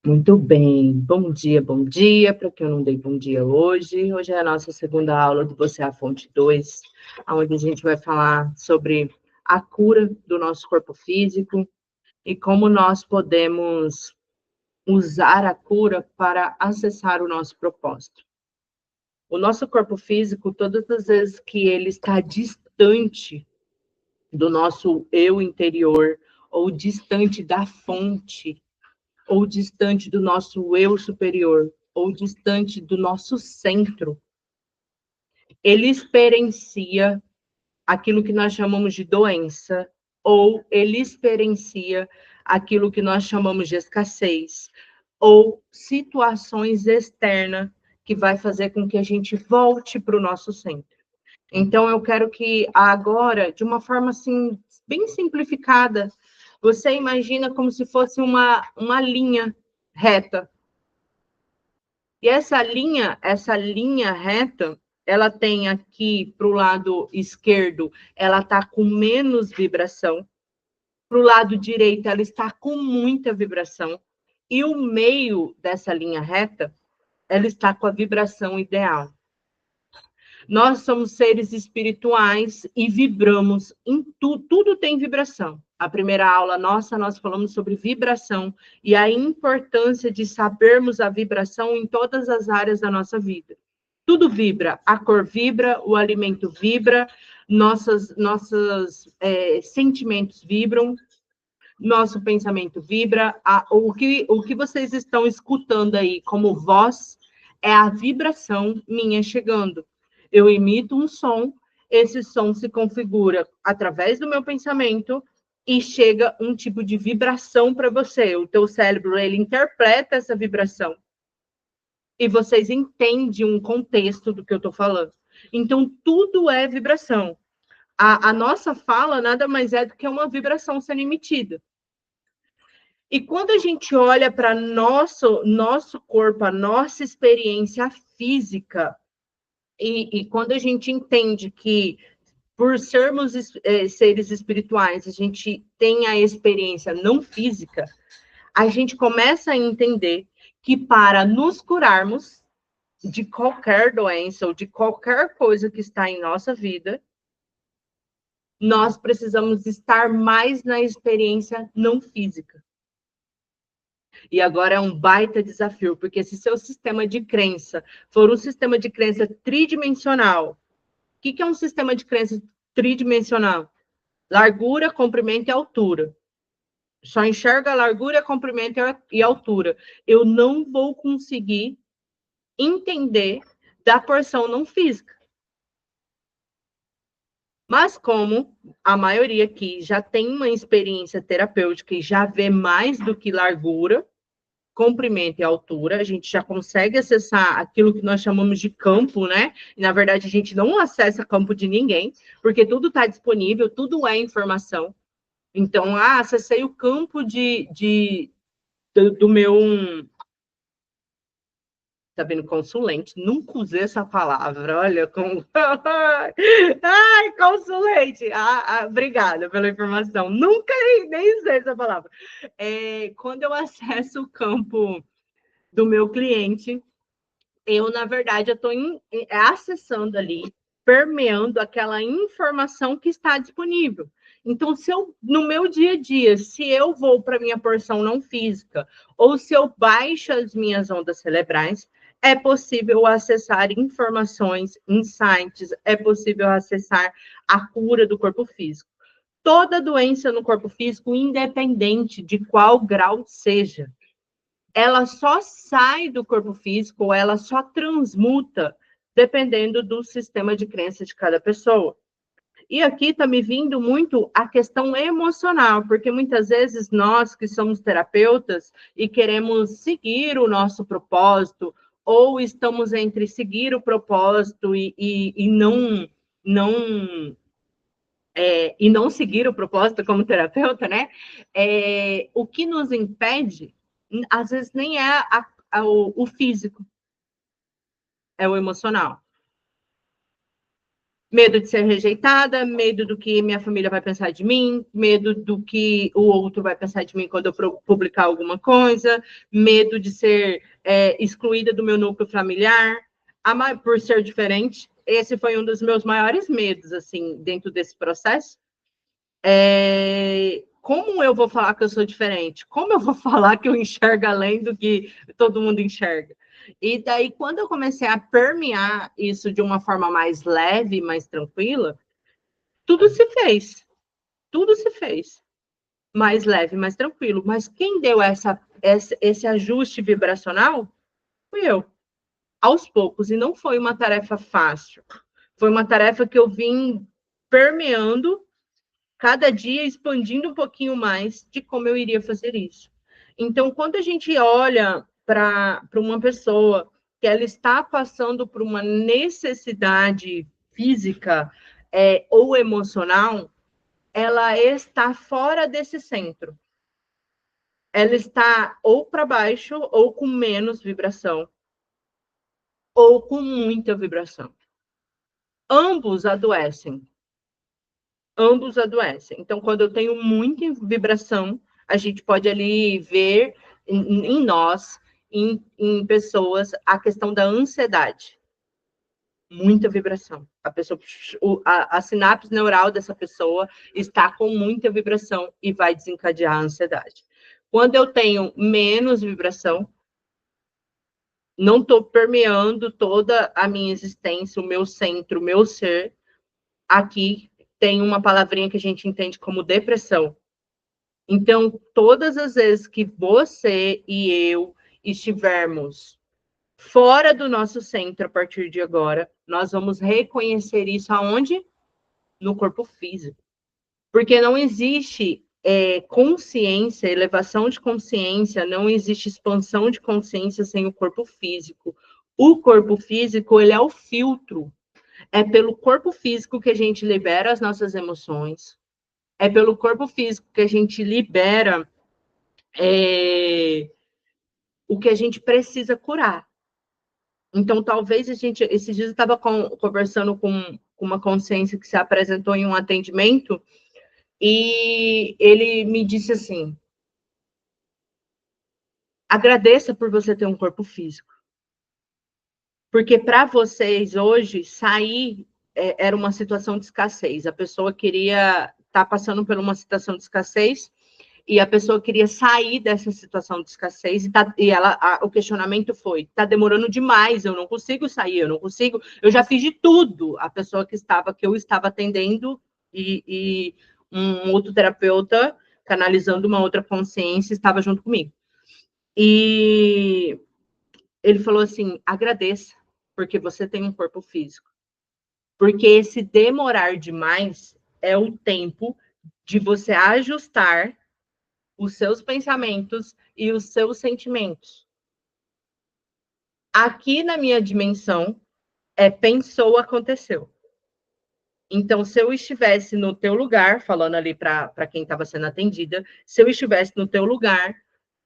Muito bem, bom dia, para quem eu não dei bom dia hoje. Hoje é a nossa segunda aula do Você é a Fonte 2, onde a gente vai falar sobre a cura do nosso corpo físico e como nós podemos usar a cura para acessar o nosso propósito. O nosso corpo físico, todas as vezes que ele está distante do nosso eu interior, ou distante da fonte, ou distante do nosso eu superior, ou distante do nosso centro, ele experiencia aquilo que nós chamamos de doença, ou ele experiencia aquilo que nós chamamos de escassez, ou situações externas que vai fazer com que a gente volte para o nosso centro. Então, eu quero que agora, de uma forma assim, bem simplificada, você imagina como se fosse uma linha reta. E essa linha reta, ela tem aqui para o lado esquerdo, ela está com menos vibração. Para o lado direito, ela está com muita vibração. E o meio dessa linha reta, ela está com a vibração ideal. Nós somos seres espirituais e vibramos em tudo, tudo tem vibração. A primeira aula nossa, nós falamos sobre vibração e a importância de sabermos a vibração em todas as áreas da nossa vida. Tudo vibra, a cor vibra, o alimento vibra, nossos sentimentos vibram, nosso pensamento vibra, o que vocês estão escutando aí como voz é a vibração minha chegando. Eu emito um som, esse som se configura através do meu pensamento e chega um tipo de vibração para você. O teu cérebro, ele interpreta essa vibração e vocês entendem um contexto do que eu estou falando. Então, tudo é vibração. A nossa fala nada mais é do que uma vibração sendo emitida. E quando a gente olha para nosso corpo, a nossa experiência física, e quando a gente entende que, por sermos seres espirituais, a gente tem a experiência não física, a gente começa a entender que para nos curarmos de qualquer doença ou de qualquer coisa que está em nossa vida, nós precisamos estar mais na experiência não física. E agora é um baita desafio, porque se seu sistema de crença for um sistema de crença tridimensional, o que é um sistema de crença tridimensional? Largura, comprimento e altura. Só enxerga largura, comprimento e altura. Eu não vou conseguir entender da porção não física. Mas como a maioria aqui já tem uma experiência terapêutica e já vê mais do que largura, comprimento e altura, a gente já consegue acessar aquilo que nós chamamos de campo, né? E, na verdade, a gente não acessa campo de ninguém, porque tudo está disponível, tudo é informação. Então, acessei o campo do meu... Tá vendo? Consulente. Nunca usei essa palavra. Olha como... Ai, consulente. Obrigada pela informação. Nunca nem usei essa palavra. Quando eu acesso o campo do meu cliente, eu, na verdade, eu estou acessando ali, permeando aquela informação que está disponível. Então, se eu, no meu dia a dia, se eu vou para a minha porção não física, ou se eu baixo as minhas ondas cerebrais, é possível acessar informações, insights, é possível acessar a cura do corpo físico. Toda doença no corpo físico, independente de qual grau seja, ela só sai do corpo físico, ela só transmuta, dependendo do sistema de crença de cada pessoa. E aqui está me vindo muito a questão emocional, porque muitas vezes nós que somos terapeutas e queremos seguir o nosso propósito, ou estamos entre seguir o propósito e não seguir o propósito como terapeuta, né? O que nos impede, às vezes, nem é o físico, é o emocional. Medo de ser rejeitada, medo do que minha família vai pensar de mim, medo do que o outro vai pensar de mim quando eu publicar alguma coisa, medo de ser excluída do meu núcleo familiar, por ser diferente. Esse foi um dos meus maiores medos, assim, dentro desse processo. Como eu vou falar que eu sou diferente? Como eu vou falar que eu enxergo além do que todo mundo enxerga? E daí, quando eu comecei a permear isso de uma forma mais leve, mais tranquila, tudo se fez. Tudo se fez. Mais leve, mais tranquilo. Mas quem deu esse ajuste vibracional fui eu, aos poucos. E não foi uma tarefa fácil. Foi uma tarefa que eu vim permeando cada dia, expandindo um pouquinho mais de como eu iria fazer isso. Então, quando a gente olha para uma pessoa que ela está passando por uma necessidade física ou emocional, ela está fora desse centro. Ela está ou para baixo, ou com menos vibração, ou com muita vibração. Ambos adoecem. Ambos adoecem. Então, quando eu tenho muita vibração, a gente pode ali ver em nós, em pessoas, a questão da ansiedade. Muita vibração. A pessoa, a sinapse neural dessa pessoa está com muita vibração e vai desencadear a ansiedade. Quando eu tenho menos vibração, não estou permeando toda a minha existência, o meu centro, o meu ser. Aqui tem uma palavrinha que a gente entende como depressão. Então, todas as vezes que você e eu estivermos fora do nosso centro a partir de agora, nós vamos reconhecer isso aonde? No corpo físico. Porque não existe consciência, elevação de consciência, não existe expansão de consciência sem o corpo físico. O corpo físico, ele é o filtro. É pelo corpo físico que a gente libera as nossas emoções. É pelo corpo físico que a gente libera o que a gente precisa curar. Então, talvez esses dias eu estava conversando com uma consciência que se apresentou em um atendimento e ele me disse assim: agradeça por você ter um corpo físico. Porque para vocês hoje, sair era uma situação de escassez. A pessoa queria estar passando por uma situação de escassez e a pessoa queria sair dessa situação de escassez o questionamento foi: está demorando demais, eu não consigo sair, eu não consigo, eu já fiz de tudo. A pessoa que eu estava atendendo e um outro terapeuta canalizando uma outra consciência estava junto comigo. E ele falou assim: agradeça, porque você tem um corpo físico. Porque esse demorar demais é o tempo de você ajustar os seus pensamentos e os seus sentimentos. Aqui na minha dimensão, pensou, aconteceu. Então, se eu estivesse no teu lugar, falando ali para quem estava sendo atendida, se eu estivesse no teu lugar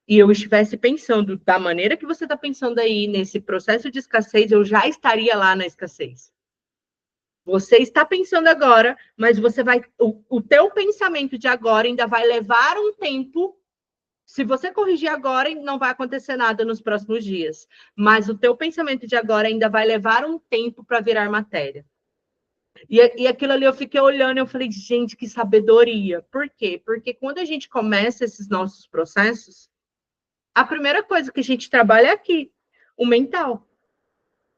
e eu estivesse pensando da maneira que você está pensando aí, nesse processo de escassez, eu já estaria lá na escassez. Você está pensando agora, mas você vai. O teu pensamento de agora ainda vai levar um tempo. Se você corrigir agora, não vai acontecer nada nos próximos dias. Mas o teu pensamento de agora ainda vai levar um tempo para virar matéria. E aquilo ali eu fiquei olhando e eu falei, gente, que sabedoria. Por quê? Porque quando a gente começa esses nossos processos, a primeira coisa que a gente trabalha é aqui, o mental.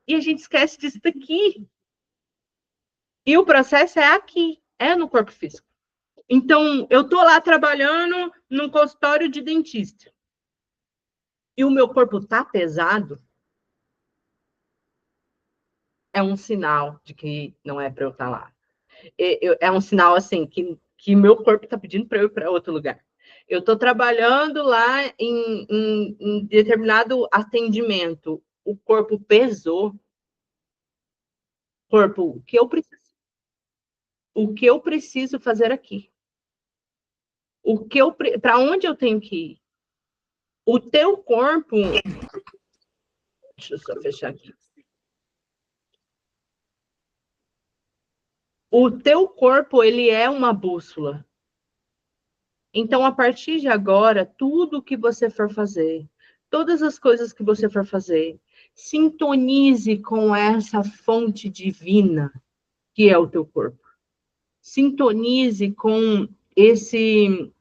E a gente esquece disso daqui. E o processo é aqui, é no corpo físico. Então, eu estou lá trabalhando num consultório de dentista. E o meu corpo está pesado, é um sinal de que não é para eu estar lá. É um sinal, assim, que meu corpo está pedindo para eu ir para outro lugar. Eu estou trabalhando lá em determinado atendimento. O corpo pesou. Corpo, o que eu preciso fazer aqui? Para onde eu tenho que ir? O teu corpo. Deixa eu só fechar aqui. O teu corpo, ele é uma bússola. Então, a partir de agora, tudo que você for fazer, todas as coisas que você for fazer, sintonize com essa fonte divina que é o teu corpo. Sintonize com esse...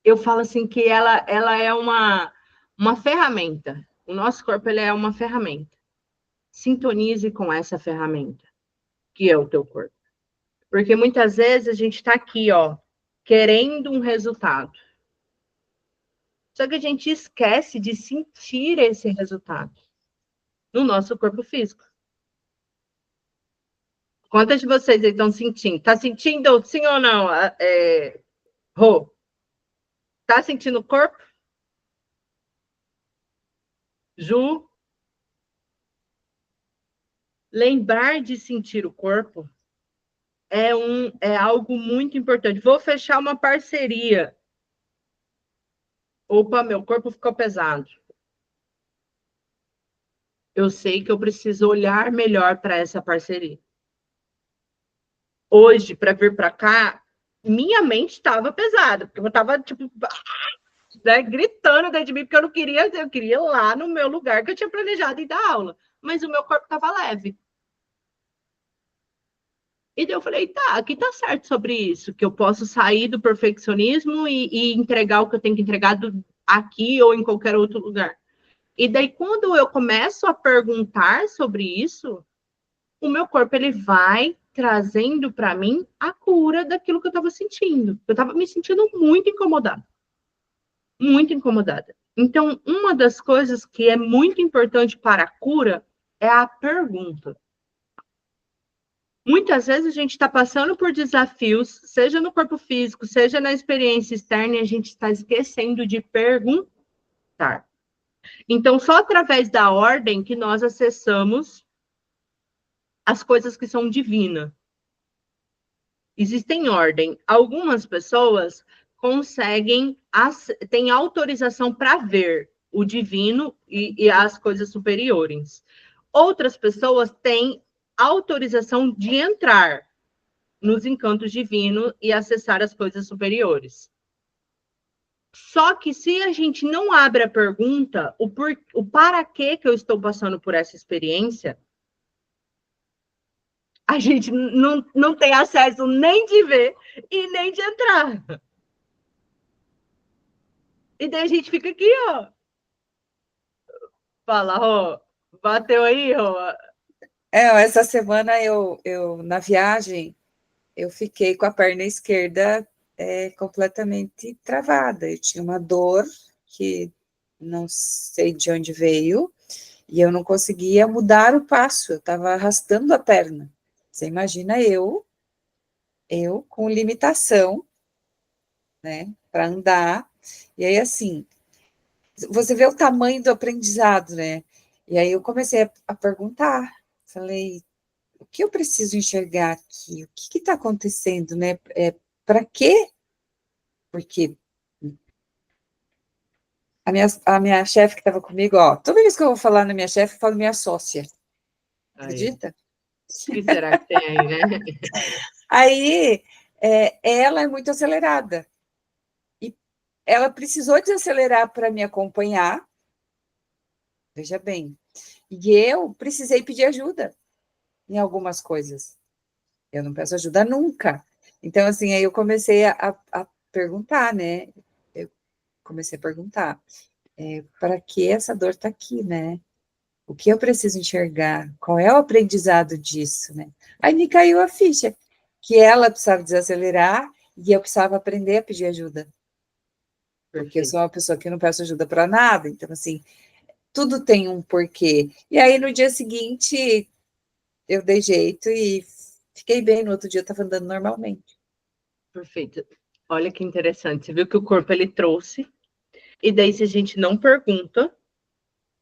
Eu falo assim que ela é uma ferramenta. O nosso corpo, ele é uma ferramenta. Sintonize com essa ferramenta, que é o teu corpo. Porque muitas vezes a gente está aqui, ó, querendo um resultado. Só que a gente esquece de sentir esse resultado no nosso corpo físico. Quantas de vocês aí estão sentindo? Tá sentindo sim ou não? Rô? Tá sentindo o corpo? Ju? Lembrar de sentir o corpo é algo muito importante. Vou fechar uma parceria. Opa, meu corpo ficou pesado. Eu sei que eu preciso olhar melhor para essa parceria. Hoje, para vir para cá, minha mente estava pesada, porque eu estava, tipo, né, gritando dentro de mim, porque eu queria ir lá no meu lugar que eu tinha planejado ir dar aula. Mas o meu corpo estava leve. E daí eu falei, tá, aqui tá certo sobre isso, que eu posso sair do perfeccionismo e entregar o que eu tenho que entregar aqui ou em qualquer outro lugar. E daí, quando eu começo a perguntar sobre isso, o meu corpo, ele vai trazendo para mim a cura daquilo que eu estava sentindo. Eu estava me sentindo muito incomodada. Muito incomodada. Então, uma das coisas que é muito importante para a cura é a pergunta. Muitas vezes a gente está passando por desafios, seja no corpo físico, seja na experiência externa, e a gente está esquecendo de perguntar. Então, só através da ordem que nós acessamos as coisas que são divinas. Existem ordem. Algumas pessoas conseguem, têm autorização para ver o divino e as coisas superiores. Outras pessoas têm autorização de entrar nos encantos divinos e acessar as coisas superiores. Só que se a gente não abre a pergunta, o para que eu estou passando por essa experiência, a gente não tem acesso nem de ver e nem de entrar. E daí a gente fica aqui, ó. Fala, Rô. Bateu aí, Rô? Essa semana na viagem, eu fiquei com a perna esquerda completamente travada. Eu tinha uma dor que não sei de onde veio, e eu não conseguia mudar o passo, eu estava arrastando a perna. Você imagina eu com limitação, né, para andar, e aí assim, você vê o tamanho do aprendizado, né? E aí eu comecei a perguntar, falei, o que eu preciso enxergar aqui? O que está acontecendo, né? Para quê? Porque a minha chefe que estava comigo, ó, toda vez que eu vou falar na minha chefe, eu falo minha sócia. Acredita? O que será que tem aí, né? Aí, ela é muito acelerada. E ela precisou desacelerar para me acompanhar. Veja bem. E eu precisei pedir ajuda em algumas coisas. Eu não peço ajuda nunca. Então, assim, aí eu comecei a perguntar, né? Eu comecei a perguntar, para que essa dor está aqui, né? O que eu preciso enxergar? Qual é o aprendizado disso, né? Aí me caiu a ficha, que ela precisava desacelerar e eu precisava aprender a pedir ajuda. Porque eu sou uma pessoa que não peço ajuda para nada, então, assim, tudo tem um porquê. E aí, no dia seguinte, eu dei jeito e fiquei bem. No outro dia, eu estava andando normalmente. Perfeito. Olha que interessante. Você viu que o corpo, ele trouxe, e daí, se a gente não pergunta,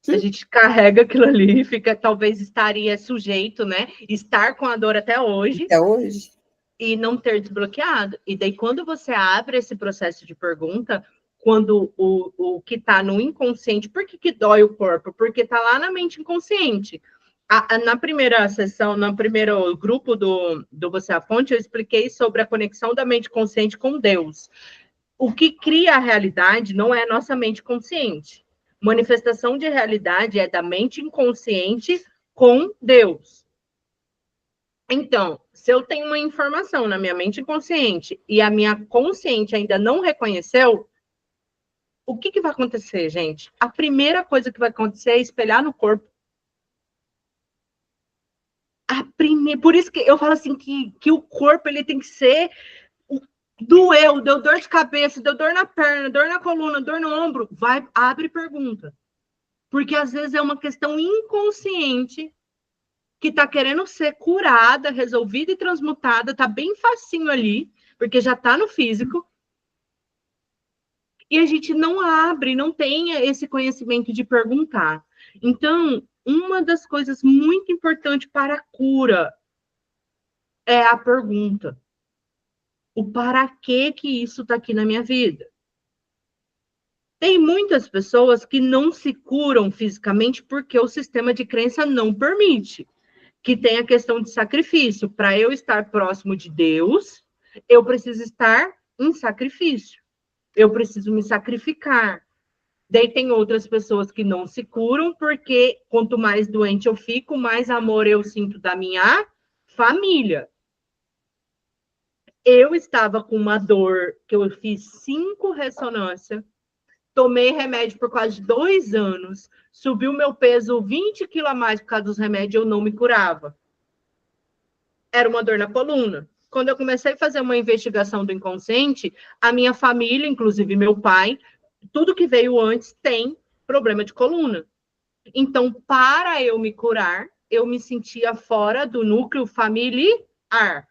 a gente carrega aquilo ali, fica, talvez estaria sujeito, né? Estar com a dor até hoje. Até hoje. E não ter desbloqueado. E daí, quando você abre esse processo de pergunta, quando o que está no inconsciente, por que dói o corpo? Porque está lá na mente inconsciente. Na primeira sessão, no primeiro grupo do Você é a Fonte, eu expliquei sobre a conexão da mente consciente com Deus. O que cria a realidade não é a nossa mente consciente. Manifestação de realidade é da mente inconsciente com Deus. Então, se eu tenho uma informação na minha mente inconsciente e a minha consciente ainda não reconheceu, o que vai acontecer, gente? A primeira coisa que vai acontecer é espelhar no corpo. Por isso que eu falo assim que o corpo ele tem que ser doeu, deu dor de cabeça, deu dor na perna, dor na coluna, dor no ombro, abre pergunta. Porque às vezes é uma questão inconsciente que está querendo ser curada, resolvida e transmutada, está bem facinho ali, porque já está no físico. E a gente não abre, não tem esse conhecimento de perguntar. Então, uma das coisas muito importantes para a cura é a pergunta. O para que isso está aqui na minha vida? Tem muitas pessoas que não se curam fisicamente porque o sistema de crença não permite. Que tem a questão de sacrifício. Para eu estar próximo de Deus, eu preciso estar em sacrifício. Eu preciso me sacrificar. Daí tem outras pessoas que não se curam porque quanto mais doente eu fico, mais amor eu sinto da minha família. Eu estava com uma dor que eu fiz 5 ressonâncias, tomei remédio por quase 2 anos, subiu meu peso 20 quilos a mais por causa dos remédios, eu não me curava. Era uma dor na coluna. Quando eu comecei a fazer uma investigação do inconsciente, a minha família, inclusive meu pai, tudo que veio antes tem problema de coluna. Então, para eu me curar, eu me sentia fora do núcleo familiar.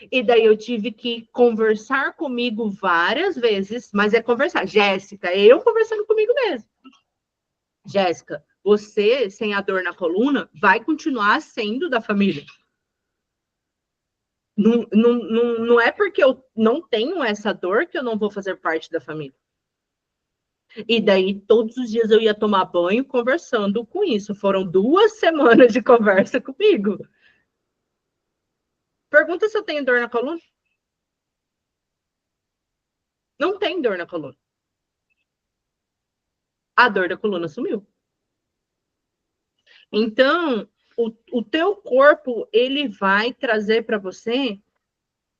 E daí eu tive que conversar comigo várias vezes, mas é conversar. Jéssica, eu conversando comigo mesmo. Jéssica, você, sem a dor na coluna, vai continuar sendo da família. Não é porque eu não tenho essa dor que eu não vou fazer parte da família. E daí, todos os dias eu ia tomar banho conversando com isso. Foram 2 semanas de conversa comigo. Pergunta se eu tenho dor na coluna. Não tem dor na coluna. A dor da coluna sumiu. Então, o teu corpo, ele vai trazer para você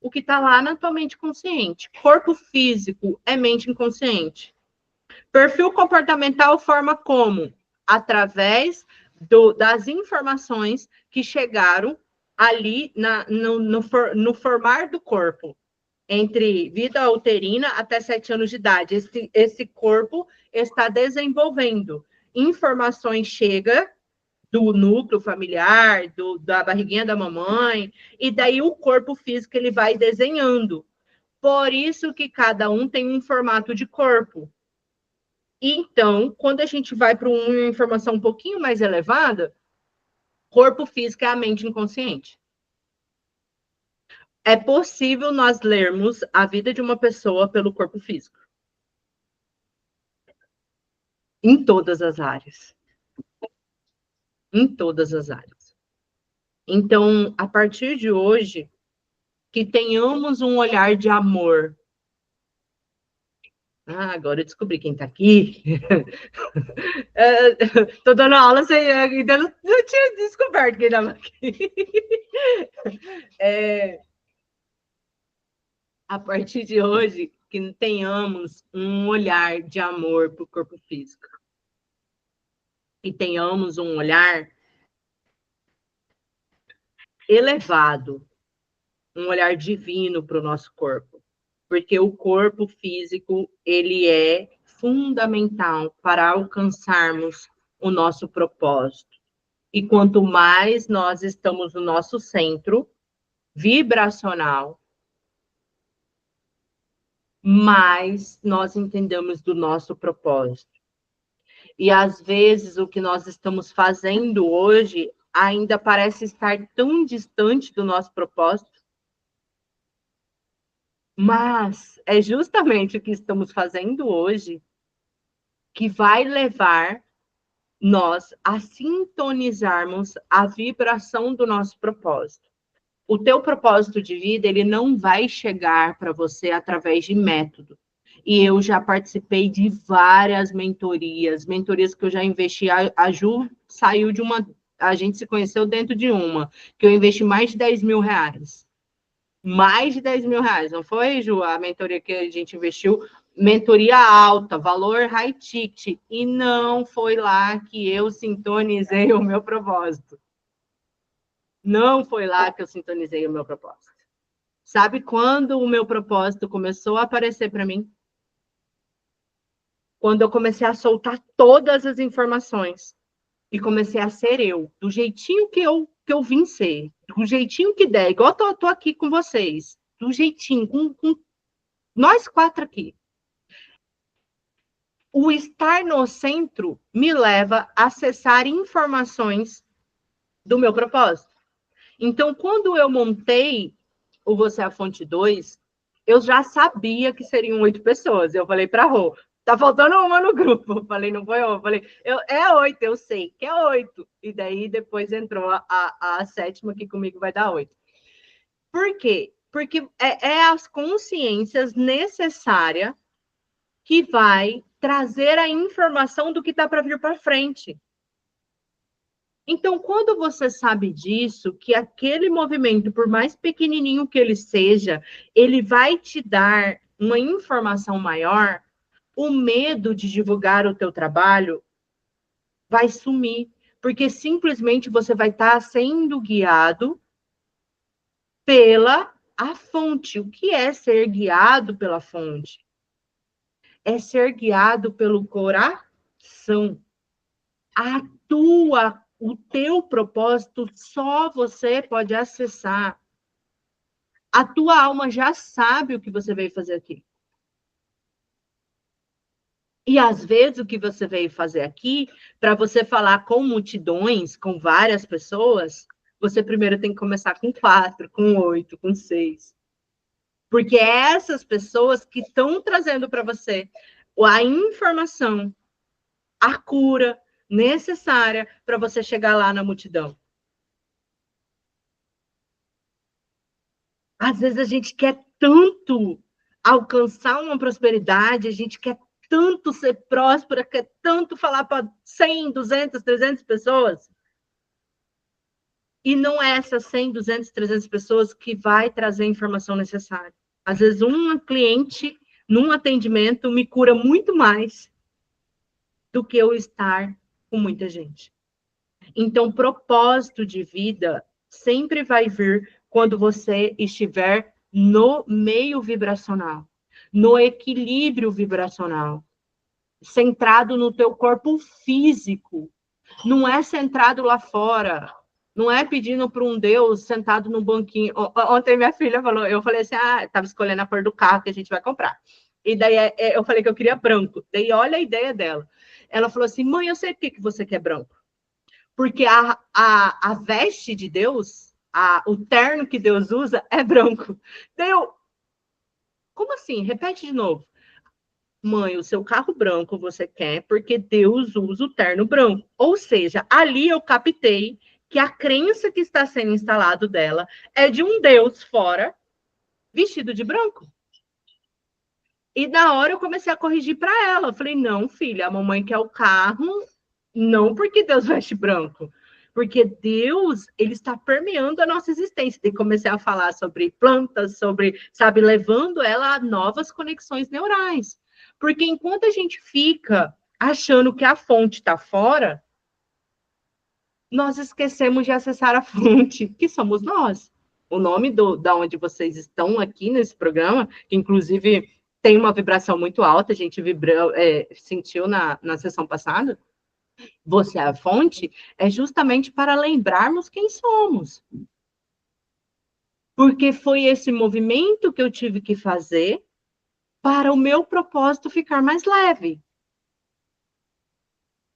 o que está lá na tua mente consciente. Corpo físico é mente inconsciente. Perfil comportamental forma como? Através das informações que chegaram ali no formar do corpo. Entre vida uterina até 7 anos de idade. Esse corpo está desenvolvendo. Informações chegam do núcleo familiar, da barriguinha da mamãe, e daí o corpo físico ele vai desenhando. Por isso que cada um tem um formato de corpo. Então, quando a gente vai para uma informação um pouquinho mais elevada, corpo físico é a mente inconsciente. É possível nós lermos a vida de uma pessoa pelo corpo físico. Em todas as áreas. Em todas as áreas. Então, a partir de hoje, que tenhamos um olhar de amor. Agora eu descobri quem está aqui. Estou dando aula, ainda não tinha descoberto quem estava aqui. A partir de hoje, que tenhamos um olhar de amor para o corpo físico. E tenhamos um olhar elevado, um olhar divino para o nosso corpo. Porque o corpo físico, ele é fundamental para alcançarmos o nosso propósito. E quanto mais nós estamos no nosso centro vibracional, mais nós entendemos do nosso propósito. E às vezes o que nós estamos fazendo hoje ainda parece estar tão distante do nosso propósito. Mas é justamente o que estamos fazendo hoje que vai levar nós a sintonizarmos a vibração do nosso propósito. O teu propósito de vida, ele não vai chegar para você através de método. E eu já participei de várias mentorias que eu já investi. A Ju saiu de uma, a gente se conheceu dentro de uma, que eu investi mais de 10 mil reais. Mais de 10 mil reais, não foi, Ju? A mentoria que a gente investiu, mentoria alta, valor high ticket, e não foi lá que eu sintonizei o meu propósito. Não foi lá que eu sintonizei o meu propósito. Sabe quando o meu propósito começou a aparecer para mim? Quando eu comecei a soltar todas as informações e comecei a ser eu, do jeitinho que eu vim ser, do jeitinho que der, igual eu tô aqui com vocês, do jeitinho, com nós quatro aqui. O estar no centro me leva a acessar informações do meu propósito. Então, quando eu montei o Você é a Fonte 2, eu já sabia que seriam 8 pessoas. Eu falei para a Rô, tá faltando uma no grupo. Eu falei, não foi eu. Eu falei, é 8, eu sei que é 8. E daí depois entrou a sétima, que comigo vai dar 8. Por quê? Porque é as consciências necessárias que vai trazer a informação do que está para vir para frente. Então, quando você sabe disso, que aquele movimento, por mais pequenininho que ele seja, ele vai te dar uma informação maior, o medo de divulgar o teu trabalho vai sumir, porque simplesmente você vai estar sendo guiado pela a fonte. O que é ser guiado pela fonte? É ser guiado pelo coração. O teu propósito só você pode acessar. A tua alma já sabe o que você veio fazer aqui. E às vezes o que você veio fazer aqui, para você falar com multidões, com várias pessoas, você primeiro tem que começar com 4, com 8, com 6. Porque é essas pessoas que estão trazendo para você a informação, a cura necessária para você chegar lá na multidão. Às vezes a gente quer tanto alcançar uma prosperidade, a gente quer tanto ser próspera, quer tanto falar para 100, 200, 300 pessoas. E não é essas 100, 200, 300 pessoas que vai trazer a informação necessária. Às vezes um cliente, num atendimento, me cura muito mais do que eu estar com muita gente. Então, propósito de vida sempre vai vir quando você estiver no meio vibracional, no equilíbrio vibracional, centrado no teu corpo físico. Não é centrado lá fora. Não é pedindo para um Deus sentado no banquinho. Ontem minha filha falou, eu falei assim, estava escolhendo a cor do carro que a gente vai comprar. E daí eu falei que eu queria branco. Daí olha a ideia dela. Ela falou assim, mãe, eu sei por que você quer branco. Porque a veste de Deus, o terno que Deus usa é branco. Então, como assim? Repete de novo. Mãe, o seu carro branco você quer porque Deus usa o terno branco. Ou seja, ali eu captei que a crença que está sendo instalado dela é de um Deus fora, vestido de branco. E na hora eu comecei a corrigir para ela. Eu falei, não, filha, a mamãe quer o carro, não porque Deus veste branco. Porque Deus, ele está permeando a nossa existência. E comecei a falar sobre plantas, sobre, sabe, levando ela a novas conexões neurais. Porque enquanto a gente fica achando que a fonte está fora, nós esquecemos de acessar a fonte, que somos nós. O nome da onde vocês estão aqui nesse programa, que inclusive tem uma vibração muito alta, a gente sentiu na sessão passada, Você é a Fonte, é justamente para lembrarmos quem somos. Porque foi esse movimento que eu tive que fazer para o meu propósito ficar mais leve.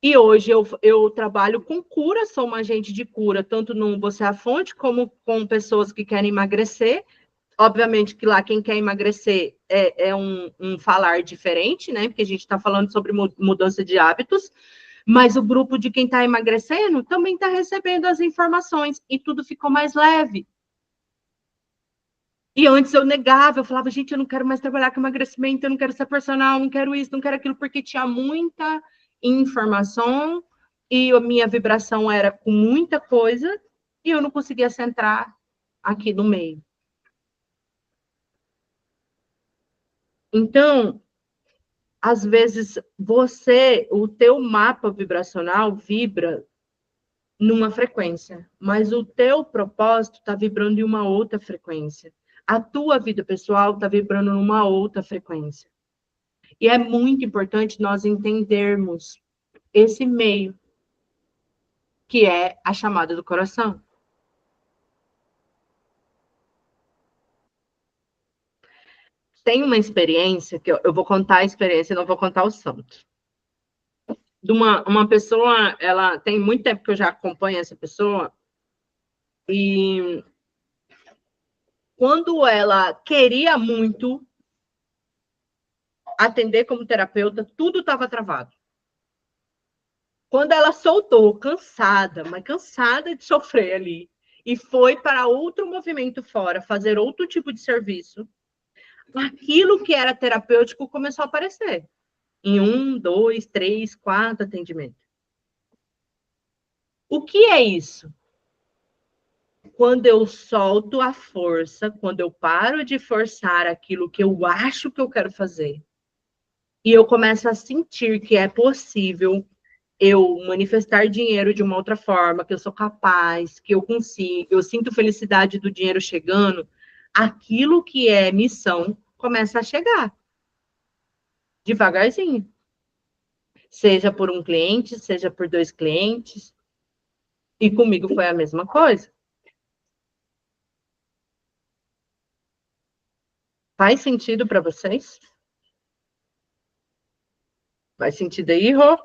E hoje eu trabalho com cura, sou uma agente de cura, tanto no Você é a Fonte, como com pessoas que querem emagrecer. Obviamente que lá quem quer emagrecer é um falar diferente, né? Porque a gente está falando sobre mudança de hábitos. Mas o grupo de quem está emagrecendo também está recebendo as informações e tudo ficou mais leve. E antes eu negava, eu falava, gente, eu não quero mais trabalhar com emagrecimento, eu não quero ser personal, não quero isso, não quero aquilo, porque tinha muita informação e a minha vibração era com muita coisa e eu não conseguia centrar aqui no meio. Então, às vezes, o teu mapa vibracional vibra numa frequência, mas o teu propósito está vibrando em uma outra frequência. A tua vida pessoal está vibrando numa outra frequência. E é muito importante nós entendermos esse meio, que é a chamada do coração. Tem uma experiência, que eu vou contar a experiência, não vou contar o santo. De uma pessoa, ela tem muito tempo que eu já acompanho essa pessoa, e quando ela queria muito atender como terapeuta, tudo estava travado. Quando ela soltou, cansada, mas cansada de sofrer ali, e foi para outro movimento fora, fazer outro tipo de serviço, aquilo que era terapêutico começou a aparecer. Em 1, 2, 3, 4 atendimentos. O que é isso? Quando eu solto a força, quando eu paro de forçar aquilo que eu acho que eu quero fazer, e eu começo a sentir que é possível eu manifestar dinheiro de uma outra forma, que eu sou capaz, que eu consigo, eu sinto felicidade do dinheiro chegando, aquilo que é missão começa a chegar. Devagarzinho. Seja por um cliente, seja por 2 clientes. E comigo foi a mesma coisa. Faz sentido para vocês? Faz sentido aí, Rô?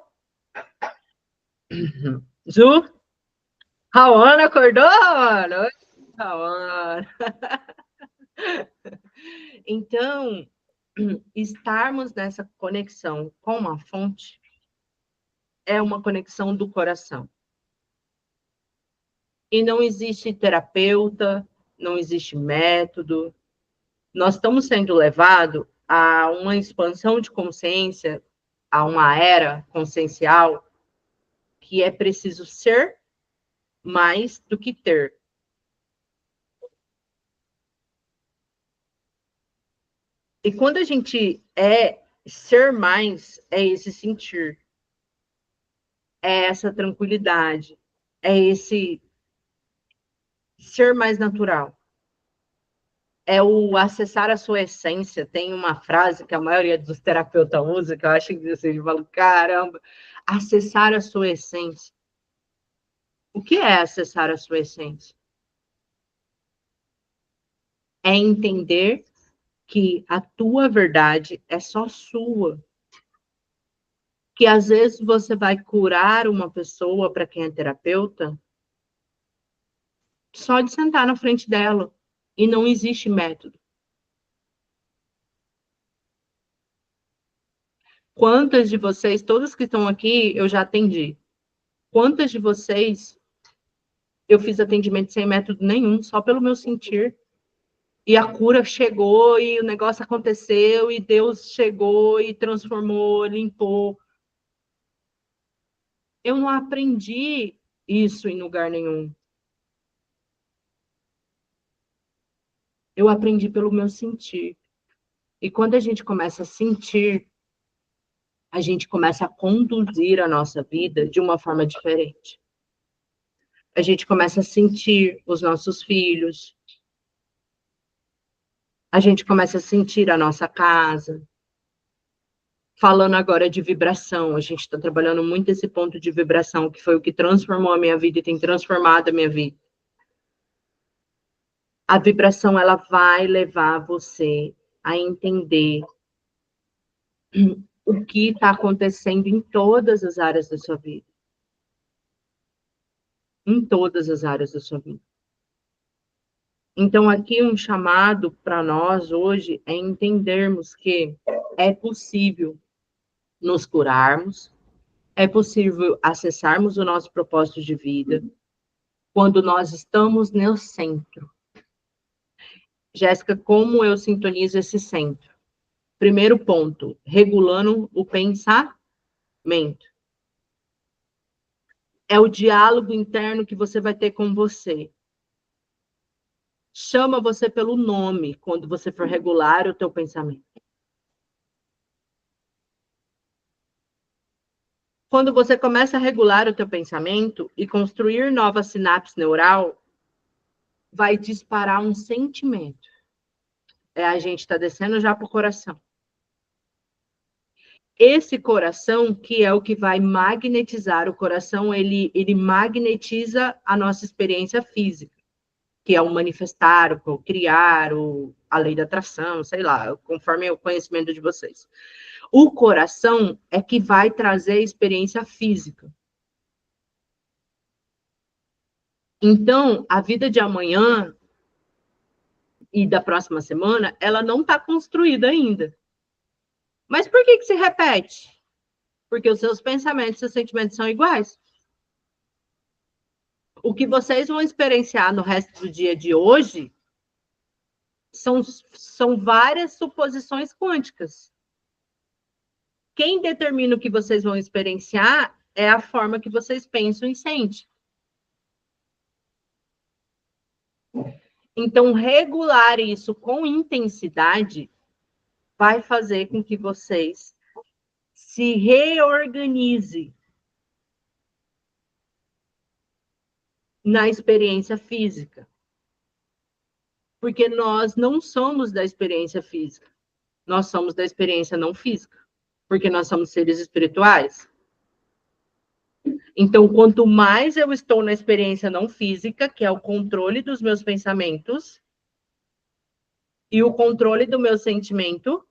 Ju? Raona acordou? Oi, Raona. Então, estarmos nessa conexão com a fonte é uma conexão do coração. E não existe terapeuta, não existe método. Nós estamos sendo levados a uma expansão de consciência, a uma era consciencial, que é preciso ser mais do que ter. E quando a gente é ser mais, é esse sentir, é essa tranquilidade, é esse ser mais natural. É o acessar a sua essência. Tem uma frase que a maioria dos terapeutas usa, que eu acho que vocês falam, caramba, acessar a sua essência. O que é acessar a sua essência? É entender que a tua verdade é só sua. Que às vezes você vai curar uma pessoa para quem é terapeuta só de sentar na frente dela. E não existe método. Quantas de vocês, todos que estão aqui, eu já atendi. Quantas de vocês eu fiz atendimento sem método nenhum, só pelo meu sentir. E a cura chegou, e o negócio aconteceu, e Deus chegou e transformou, limpou. Eu não aprendi isso em lugar nenhum. Eu aprendi pelo meu sentir. E quando a gente começa a sentir, a gente começa a conduzir a nossa vida de uma forma diferente. A gente começa a sentir os nossos filhos. A gente começa a sentir a nossa casa. Falando agora de vibração, a gente está trabalhando muito esse ponto de vibração, que foi o que transformou a minha vida e tem transformado a minha vida. A vibração, ela vai levar você a entender o que está acontecendo em todas as áreas da sua vida. Em todas as áreas da sua vida. Então, aqui um chamado para nós hoje é entendermos que é possível nos curarmos, É possível acessarmos o nosso propósito de vida quando nós estamos no centro. Jéssica, como eu sintonizo esse centro? Primeiro ponto, regulando o pensamento. É o diálogo interno que você vai ter com você. Chama você pelo nome quando você for regular o teu pensamento. Quando você começa a regular o teu pensamento e construir nova sinapse neural, vai disparar um sentimento. A gente está descendo já para o coração. Esse coração, que é o que vai magnetizar o coração, ele magnetiza a nossa experiência física, que é o manifestar, o criar, a lei da atração, sei lá, conforme o conhecimento de vocês. O coração é que vai trazer a experiência física. Então, a vida de amanhã e da próxima semana, ela não está construída ainda. Mas por que se repete? Porque os seus pensamentos e seus sentimentos são iguais. O que vocês vão experienciar no resto do dia de hoje são várias suposições quânticas. Quem determina o que vocês vão experienciar é a forma que vocês pensam e sentem. Então, regular isso com intensidade vai fazer com que vocês se reorganizem na experiência física. Porque nós não somos da experiência física. Nós somos da experiência não física. Porque nós somos seres espirituais. Então, quanto mais eu estou na experiência não física, que é o controle dos meus pensamentos e o controle do meu sentimento,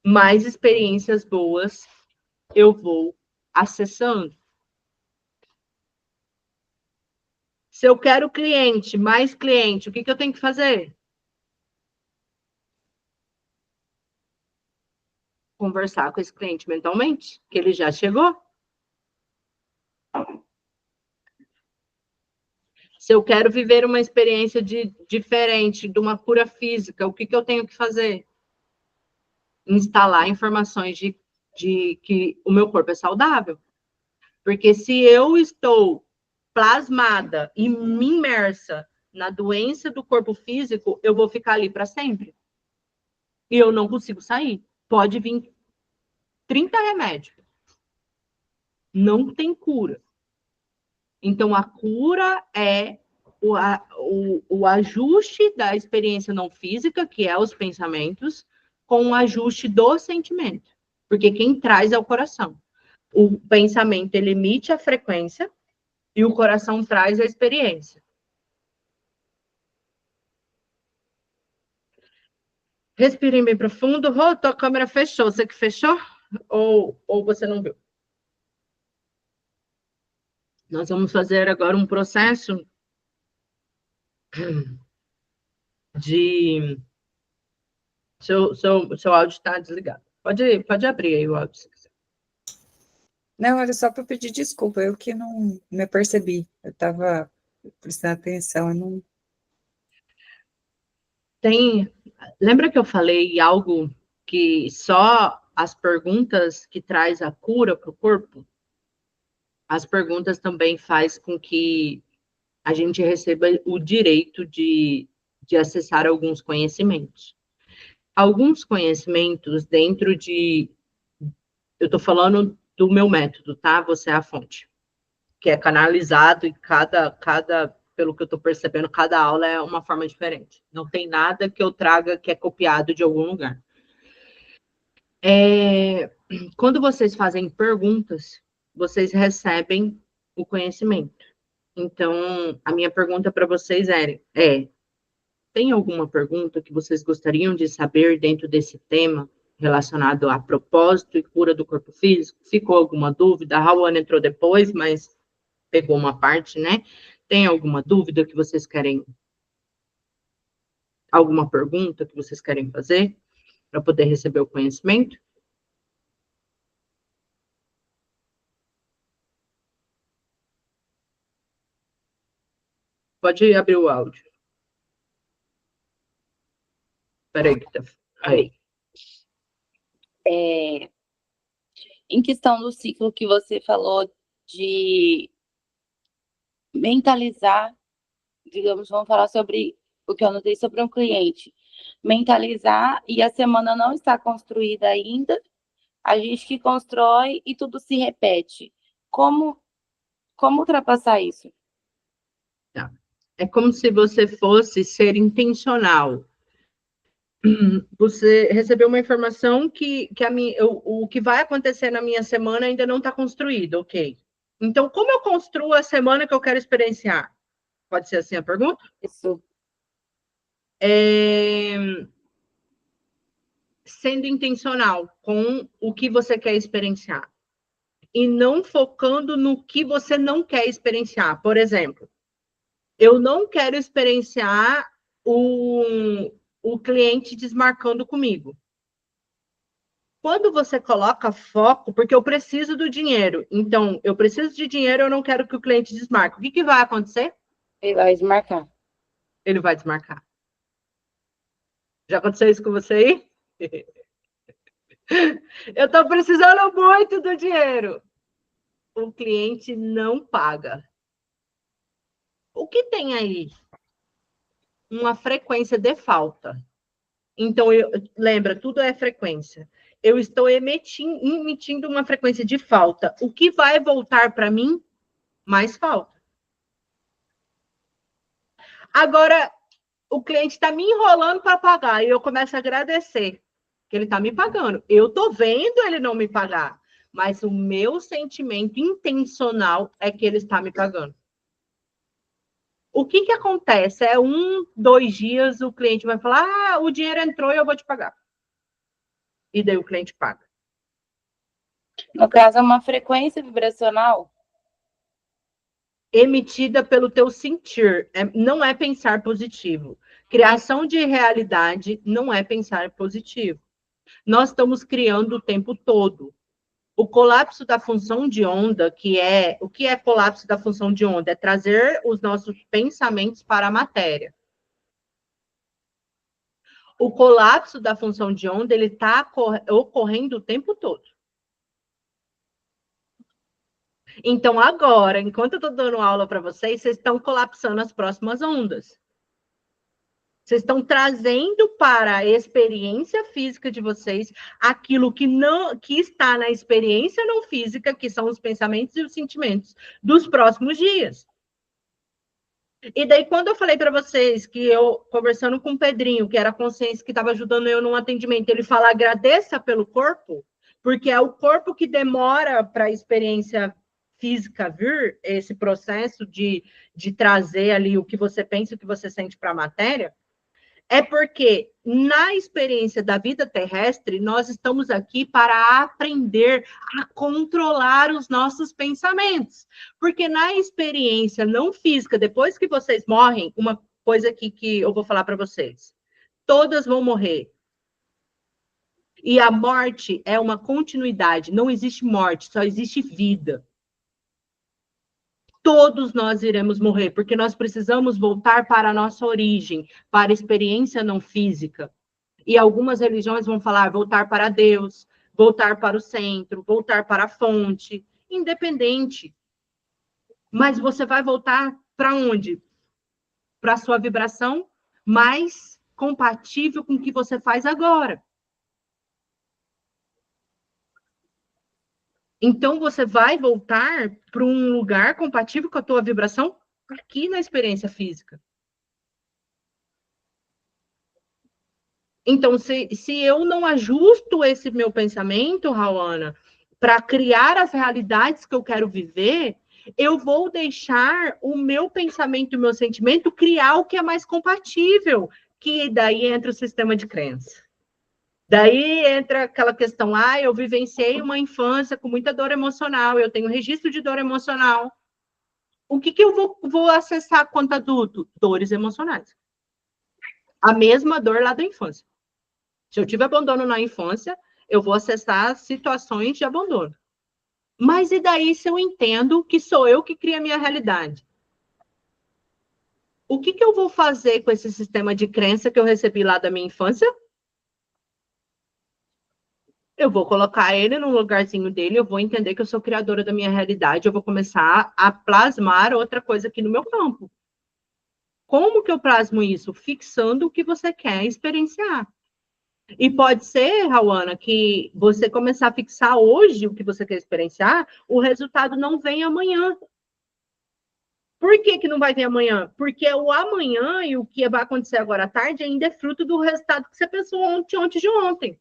mais experiências boas eu vou acessando. Se eu quero cliente, mais cliente, o que eu tenho que fazer? Conversar com esse cliente mentalmente, que ele já chegou. Se eu quero viver uma experiência diferente, de uma cura física, o que eu tenho que fazer? Instalar informações de que o meu corpo é saudável. Porque se eu estou plasmada e imersa na doença do corpo físico, eu vou ficar ali para sempre. E eu não consigo sair. Pode vir 30 remédios. Não tem cura. Então, a cura é o ajuste da experiência não física, que é os pensamentos, com o ajuste do sentimento. Porque quem traz é o coração. O pensamento, ele emite a frequência e o coração traz a experiência. Respirem bem profundo. Oh, tua câmera fechou. Você que fechou? Ou você não viu? Nós vamos fazer agora um processo de... Seu áudio está desligado. Pode abrir aí o áudio, se quiser. Não, era só para pedir desculpa, eu que não me percebi. Eu estava prestando atenção, eu não... Lembra que eu falei algo que só as perguntas que traz a cura para o corpo? As perguntas também faz com que a gente receba o direito de acessar alguns conhecimentos. Alguns conhecimentos dentro de... Eu estou falando do meu método, tá? Você é a fonte. Que é canalizado e pelo que eu estou percebendo, cada aula é uma forma diferente. Não tem nada que eu traga que é copiado de algum lugar. Quando vocês fazem perguntas, vocês recebem o conhecimento. Então, a minha pergunta para vocês tem alguma pergunta que vocês gostariam de saber dentro desse tema relacionado a propósito e cura do corpo físico? Ficou alguma dúvida? A Rawane entrou depois, mas pegou uma parte, né? Tem alguma dúvida que vocês querem... Alguma pergunta que vocês querem fazer para poder receber o conhecimento? Pode abrir o áudio. Peraí, que tá... Aí. Em questão do ciclo que você falou de mentalizar, digamos, vamos falar sobre o que eu notei sobre um cliente. Mentalizar e a semana não está construída ainda, a gente que constrói e tudo se repete. Como ultrapassar isso? Tá. É como se você fosse ser intencional. Você recebeu uma informação que o que vai acontecer na minha semana ainda não está construído, ok? Então, como eu construo a semana que eu quero experienciar? Pode ser assim a pergunta? Isso. Sendo intencional com o que você quer experienciar. E não focando no que você não quer experienciar. Por exemplo, eu não quero experienciar o cliente desmarcando comigo. Quando você coloca foco, porque eu preciso do dinheiro, então eu preciso de dinheiro, eu não quero que o cliente desmarque. O que vai acontecer? Ele vai desmarcar. Ele vai desmarcar. Já aconteceu isso com você aí? Eu estou precisando muito do dinheiro. O cliente não paga. O que tem aí? Uma frequência de falta. Então, lembra, tudo é frequência. Eu estou emitindo uma frequência de falta. O que vai voltar para mim? Mais falta. Agora, o cliente está me enrolando para pagar e eu começo a agradecer que ele está me pagando. Eu estou vendo ele não me pagar, mas o meu sentimento intencional é que ele está me pagando. O que acontece? 1, 2 dias, o cliente vai falar, o dinheiro entrou e eu vou te pagar. E daí o cliente paga. No caso, é uma frequência vibracional? Emitida pelo teu sentir. Não é pensar positivo. Criação de realidade não é pensar positivo. Nós estamos criando o tempo todo. O colapso da função de onda, o que é colapso da função de onda? É trazer os nossos pensamentos para a matéria. O colapso da função de onda, ele está ocorrendo o tempo todo. Então, agora, enquanto eu estou dando aula para vocês estão colapsando as próximas ondas. Vocês estão trazendo para a experiência física de vocês aquilo que está na experiência não física, que são os pensamentos e os sentimentos dos próximos dias. E daí, quando eu falei para vocês que eu, conversando com o Pedrinho, que era a consciência que estava ajudando eu num atendimento, ele fala, agradeça pelo corpo, porque é o corpo que demora para a experiência física vir, esse processo de trazer ali o que você pensa, o que você sente para a matéria, é porque na experiência da vida terrestre, nós estamos aqui para aprender a controlar os nossos pensamentos. Porque na experiência não física, depois que vocês morrem, uma coisa aqui que eu vou falar para vocês. Todas vão morrer. E a morte é uma continuidade. Não existe morte, só existe vida. Todos nós iremos morrer, porque nós precisamos voltar para a nossa origem, para a experiência não física. E algumas religiões vão falar voltar para Deus, voltar para o centro, voltar para a fonte, independente. Mas você vai voltar para onde? Para a sua vibração mais compatível com o que você faz agora. Então, você vai voltar para um lugar compatível com a tua vibração aqui na experiência física. Então, se eu não ajusto esse meu pensamento, Rauana, para criar as realidades que eu quero viver, eu vou deixar o meu pensamento e o meu sentimento criar o que é mais compatível, que daí entra o sistema de crença. Daí entra aquela questão, eu vivenciei uma infância com muita dor emocional, eu tenho registro de dor emocional. O que eu vou acessar quanto adulto? Dores emocionais. A mesma dor lá da infância. Se eu tive abandono na infância, eu vou acessar situações de abandono. Mas e daí se eu entendo que sou eu que crio a minha realidade? O que eu vou fazer com esse sistema de crença que eu recebi lá da minha infância? Eu vou colocar ele no lugarzinho dele, eu vou entender que eu sou criadora da minha realidade, eu vou começar a plasmar outra coisa aqui no meu campo. Como que eu plasmo isso? Fixando o que você quer experienciar. E pode ser, Rauana, que você começar a fixar hoje o que você quer experienciar, o resultado não vem amanhã. Por que não vai vir amanhã? Porque o amanhã e o que vai acontecer agora à tarde ainda é fruto do resultado que você pensou ontem de ontem.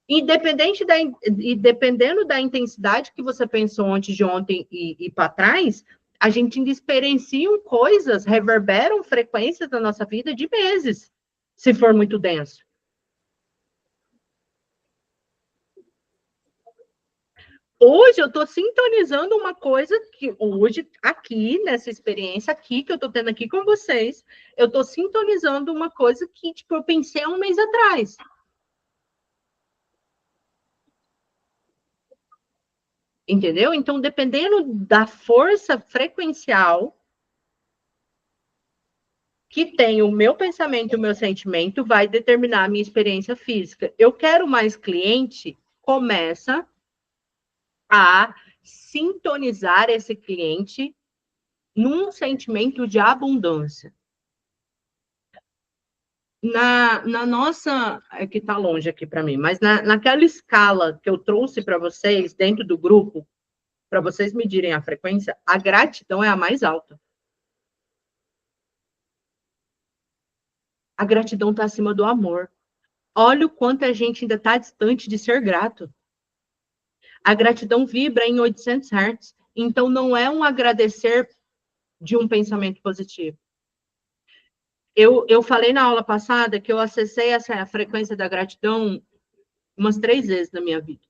E dependendo da intensidade que você pensou antes de ontem e para trás, a gente ainda experiencia coisas, reverberam frequências da nossa vida de meses, se for muito denso. Hoje eu estou sintonizando uma coisa que hoje, aqui, nessa experiência aqui, que eu estou tendo aqui com vocês, eu estou sintonizando uma coisa que, tipo, eu pensei há um mês atrás. Entendeu? Então, dependendo da força frequencial que tem o meu pensamento e o meu sentimento, vai determinar a minha experiência física. Eu quero mais cliente, começa a sintonizar esse cliente num sentimento de abundância. Na nossa, é que está longe aqui para mim, mas naquela escala que eu trouxe para vocês, dentro do grupo, para vocês medirem a frequência, a gratidão é a mais alta. A gratidão está acima do amor. Olha o quanto a gente ainda está distante de ser grato. A gratidão vibra em 800 Hz. Então, não é um agradecer de um pensamento positivo. Eu falei na aula passada que eu acessei essa frequência da gratidão umas 3 vezes na minha vida.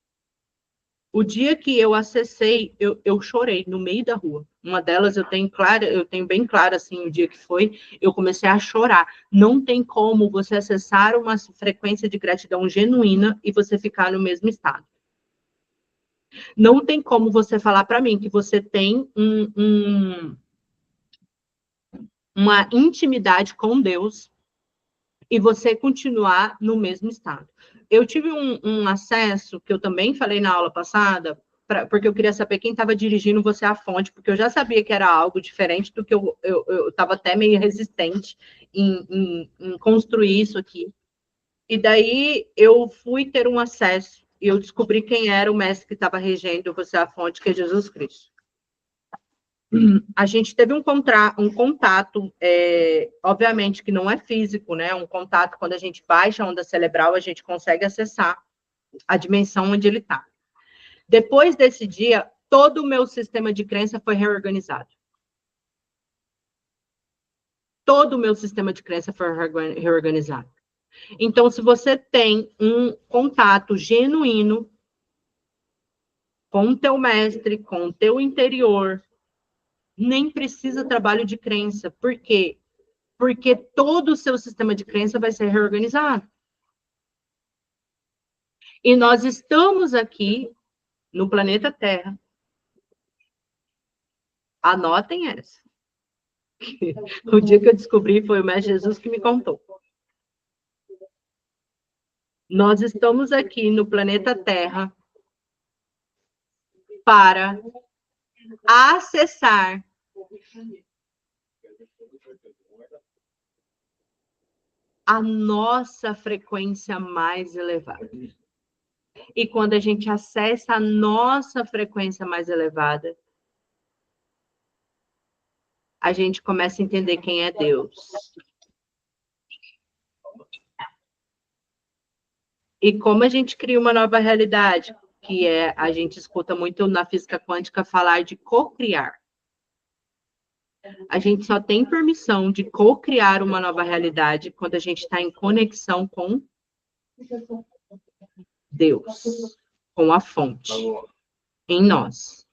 O dia que eu acessei, eu chorei no meio da rua. Uma delas eu tenho bem claro assim, o dia que foi, eu comecei a chorar. Não tem como você acessar uma frequência de gratidão genuína e você ficar no mesmo estado. Não tem como você falar para mim que você tem uma intimidade com Deus e você continuar no mesmo estado. Eu tive um acesso, que eu também falei na aula passada, porque eu queria saber quem estava dirigindo você à fonte, porque eu já sabia que era algo diferente do que eu estava até meio resistente em construir isso aqui. E daí eu fui ter um acesso e eu descobri quem era o mestre que estava regendo você à fonte, que é Jesus Cristo. A gente teve um contato, obviamente que não é físico, né? Um contato, quando a gente baixa a onda cerebral, a gente consegue acessar a dimensão onde ele está. Depois desse dia, todo o meu sistema de crença foi reorganizado. Todo o meu sistema de crença foi reorganizado. Então, se você tem um contato genuíno com o teu mestre, com o teu interior, nem precisa trabalho de crença. Por quê? Porque todo o seu sistema de crença vai ser reorganizado. E nós estamos aqui no planeta Terra. Anotem essa. O dia que eu descobri foi o Mestre Jesus que me contou. Nós estamos aqui no planeta Terra para acessar a nossa frequência mais elevada. E quando a gente acessa a nossa frequência mais elevada, a gente começa a entender quem é Deus. E como a gente cria uma nova realidade, que a gente escuta muito na física quântica falar de co-criar. A gente só tem permissão de co-criar uma nova realidade quando a gente está em conexão com Deus, com a fonte, em nós.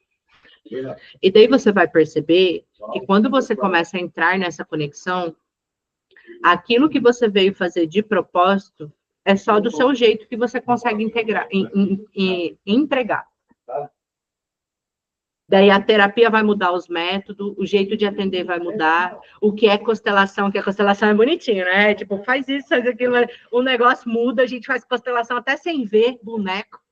E daí você vai perceber que quando você começa a entrar nessa conexão, aquilo que você veio fazer de propósito é só do seu jeito que você consegue entregar. Daí a terapia vai mudar os métodos, o jeito de atender vai mudar, o que é constelação, que a constelação é bonitinho, né? Tipo, faz isso, faz aquilo, o negócio muda, a gente faz constelação até sem ver boneco.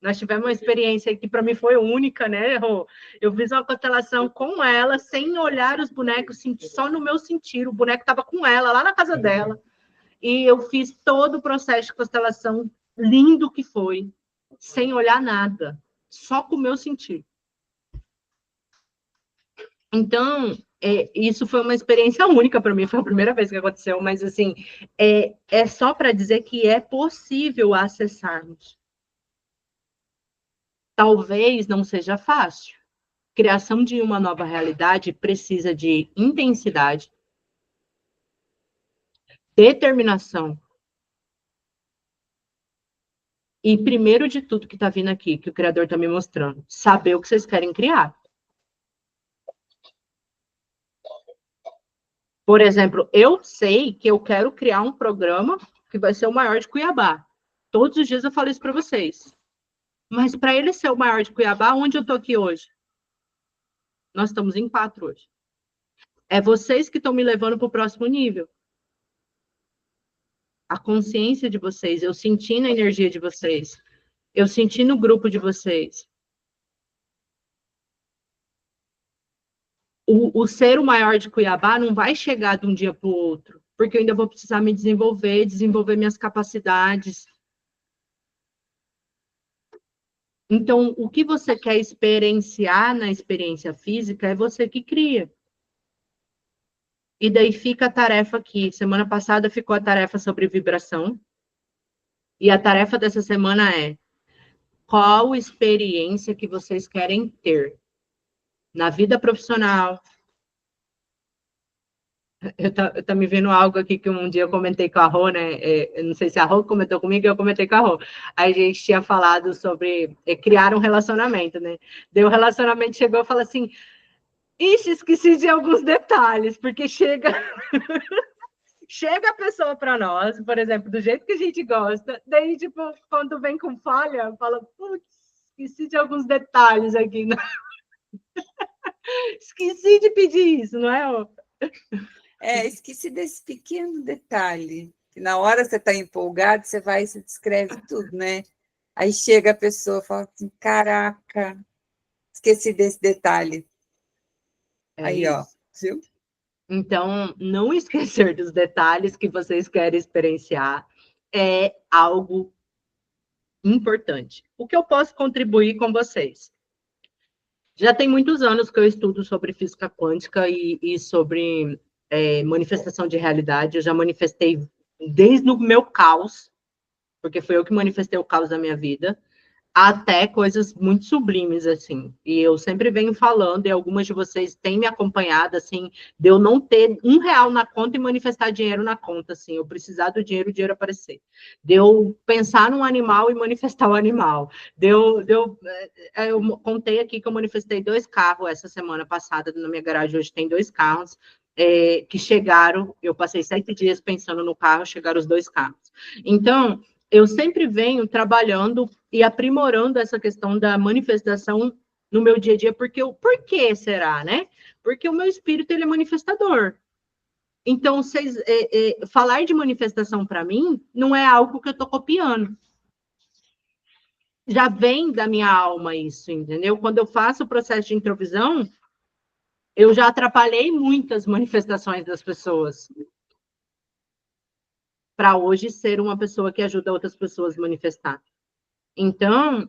Nós tivemos uma experiência que para mim foi única, né, Rô? Eu fiz uma constelação com ela, sem olhar os bonecos, só no meu sentir. O boneco estava com ela, lá na casa dela. E eu fiz todo o processo de constelação, lindo que foi, sem olhar nada, só com o meu sentir. Então, isso foi uma experiência única para mim, foi a primeira vez que aconteceu, mas assim, é só para dizer que é possível acessarmos. Talvez não seja fácil. Criação de uma nova realidade precisa de intensidade, determinação e, primeiro de tudo que está vindo aqui, que o Criador está me mostrando, saber o que vocês querem criar. Por exemplo, eu sei que eu quero criar um programa que vai ser o maior de Cuiabá. Todos os dias eu falo isso para vocês. Mas para ele ser o maior de Cuiabá, onde eu estou aqui hoje? Nós estamos em 4 hoje. É vocês que estão me levando para o próximo nível. A consciência de vocês, eu sentindo a energia de vocês, eu senti no grupo de vocês. O ser o maior de Cuiabá não vai chegar de um dia para o outro, porque eu ainda vou precisar me desenvolver minhas capacidades. Então, o que você quer experienciar na experiência física é você que cria. E daí fica a tarefa aqui. Semana passada ficou a tarefa sobre vibração. E a tarefa dessa semana é: qual experiência que vocês querem ter na vida profissional? Eu tô me vendo algo aqui que um dia eu comentei com a Rô, né? Eu não sei se a Rô comentou comigo, eu comentei com a Rô. A gente tinha falado sobre criar um relacionamento, né? Daí o relacionamento chegou e falou assim: ixi, esqueci de alguns detalhes, porque chega a pessoa para nós, por exemplo, do jeito que a gente gosta, daí, tipo, quando vem com falha, fala, putz, esqueci de alguns detalhes aqui, né? Esqueci de pedir isso, não é? Esqueci desse pequeno detalhe, que na hora você está empolgado, você vai e se descreve tudo, né? Aí chega a pessoa e fala assim, caraca, esqueci desse detalhe. Aí, isso. ó, viu? Então, não esquecer dos detalhes que vocês querem experienciar é algo importante. O que eu posso contribuir com vocês? Já tem muitos anos que eu estudo sobre física quântica e sobre manifestação de realidade. Eu já manifestei desde o meu caos, porque foi eu que manifestei o caos da minha vida, até coisas muito sublimes, assim. E eu sempre venho falando, e algumas de vocês têm me acompanhado, assim, de eu não ter R$1 na conta e manifestar dinheiro na conta, assim. Eu precisar do dinheiro, o dinheiro aparecer. De eu pensar num animal e manifestar o animal. Eu contei aqui que eu manifestei 2 carros essa semana passada, na minha garagem hoje tem 2 carros, que chegaram, eu passei 7 dias pensando no carro, chegaram os 2 carros. Então, eu sempre venho trabalhando e aprimorando essa questão da manifestação no meu dia a dia, por que será, né? Porque o meu espírito, ele é manifestador. Então, falar de manifestação para mim não é algo que eu estou copiando. Já vem da minha alma isso, entendeu? Quando eu faço o processo de introvisão, eu já atrapalhei muitas manifestações das pessoas. Para hoje ser uma pessoa que ajuda outras pessoas a manifestar. Então,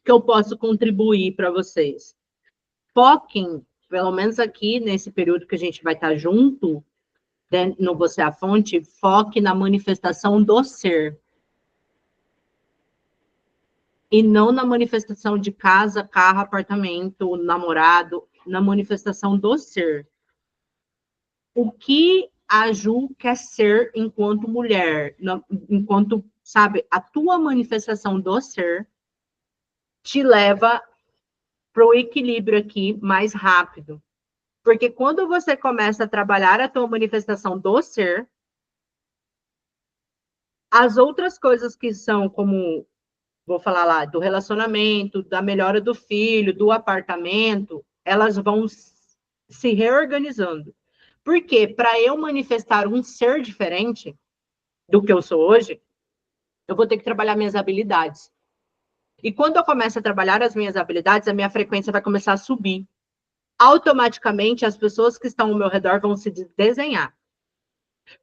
que eu posso contribuir para vocês? Foquem, pelo menos aqui nesse período que a gente vai estar junto, né, no Você é a Fonte, foque na manifestação do ser. E não na manifestação de casa, carro, apartamento, namorado, na manifestação do ser. O que a Ju quer ser enquanto mulher, enquanto, sabe, a tua manifestação do ser te leva para o equilíbrio aqui mais rápido. Porque quando você começa a trabalhar a tua manifestação do ser, as outras coisas que são como vou falar lá, do relacionamento, da melhora do filho, do apartamento, elas vão se reorganizando. Porque para eu manifestar um ser diferente do que eu sou hoje, eu vou ter que trabalhar minhas habilidades. E quando eu começo a trabalhar as minhas habilidades, a minha frequência vai começar a subir. Automaticamente, as pessoas que estão ao meu redor vão se desenhar.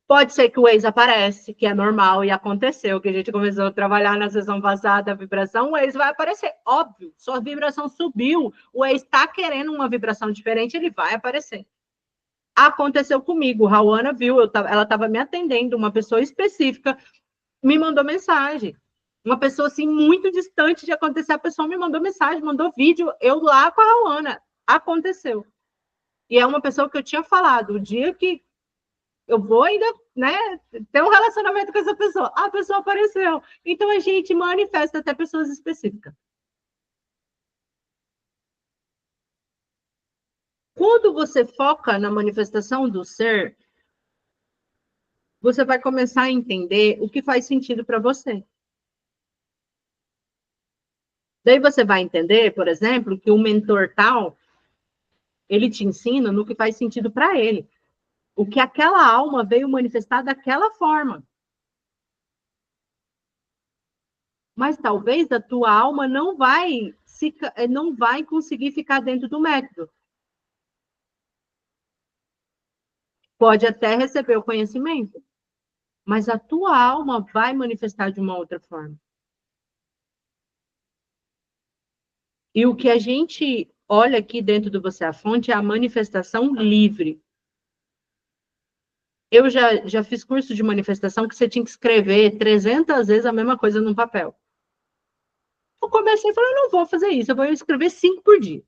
Pode ser que o ex aparece, que é normal e aconteceu, que a gente começou a trabalhar na sessão passada, a vibração, o ex vai aparecer, óbvio, sua vibração subiu, o ex está querendo uma vibração diferente, ele vai aparecer. Aconteceu comigo, Rauana viu, ela estava me atendendo, uma pessoa específica me mandou mensagem. Uma pessoa assim, muito distante de acontecer, a pessoa me mandou mensagem, mandou vídeo, eu lá com a Rauana. Aconteceu. E é uma pessoa que eu tinha falado, o dia que eu vou ainda, né, ter um relacionamento com essa pessoa. A pessoa apareceu. Então, a gente manifesta até pessoas específicas. Quando você foca na manifestação do ser, você vai começar a entender o que faz sentido para você. Daí você vai entender, por exemplo, que o mentor tal, ele te ensina no que faz sentido para ele. O que aquela alma veio manifestar daquela forma. Mas talvez a tua alma não vai conseguir ficar dentro do método. Pode até receber o conhecimento, mas a tua alma vai manifestar de uma outra forma. E o que a gente olha aqui dentro do Você é a Fonte é a manifestação livre. Eu já fiz curso de manifestação que você tinha que escrever 300 vezes a mesma coisa num papel. Eu comecei a falar, eu não vou fazer isso, eu vou escrever 5 por dia.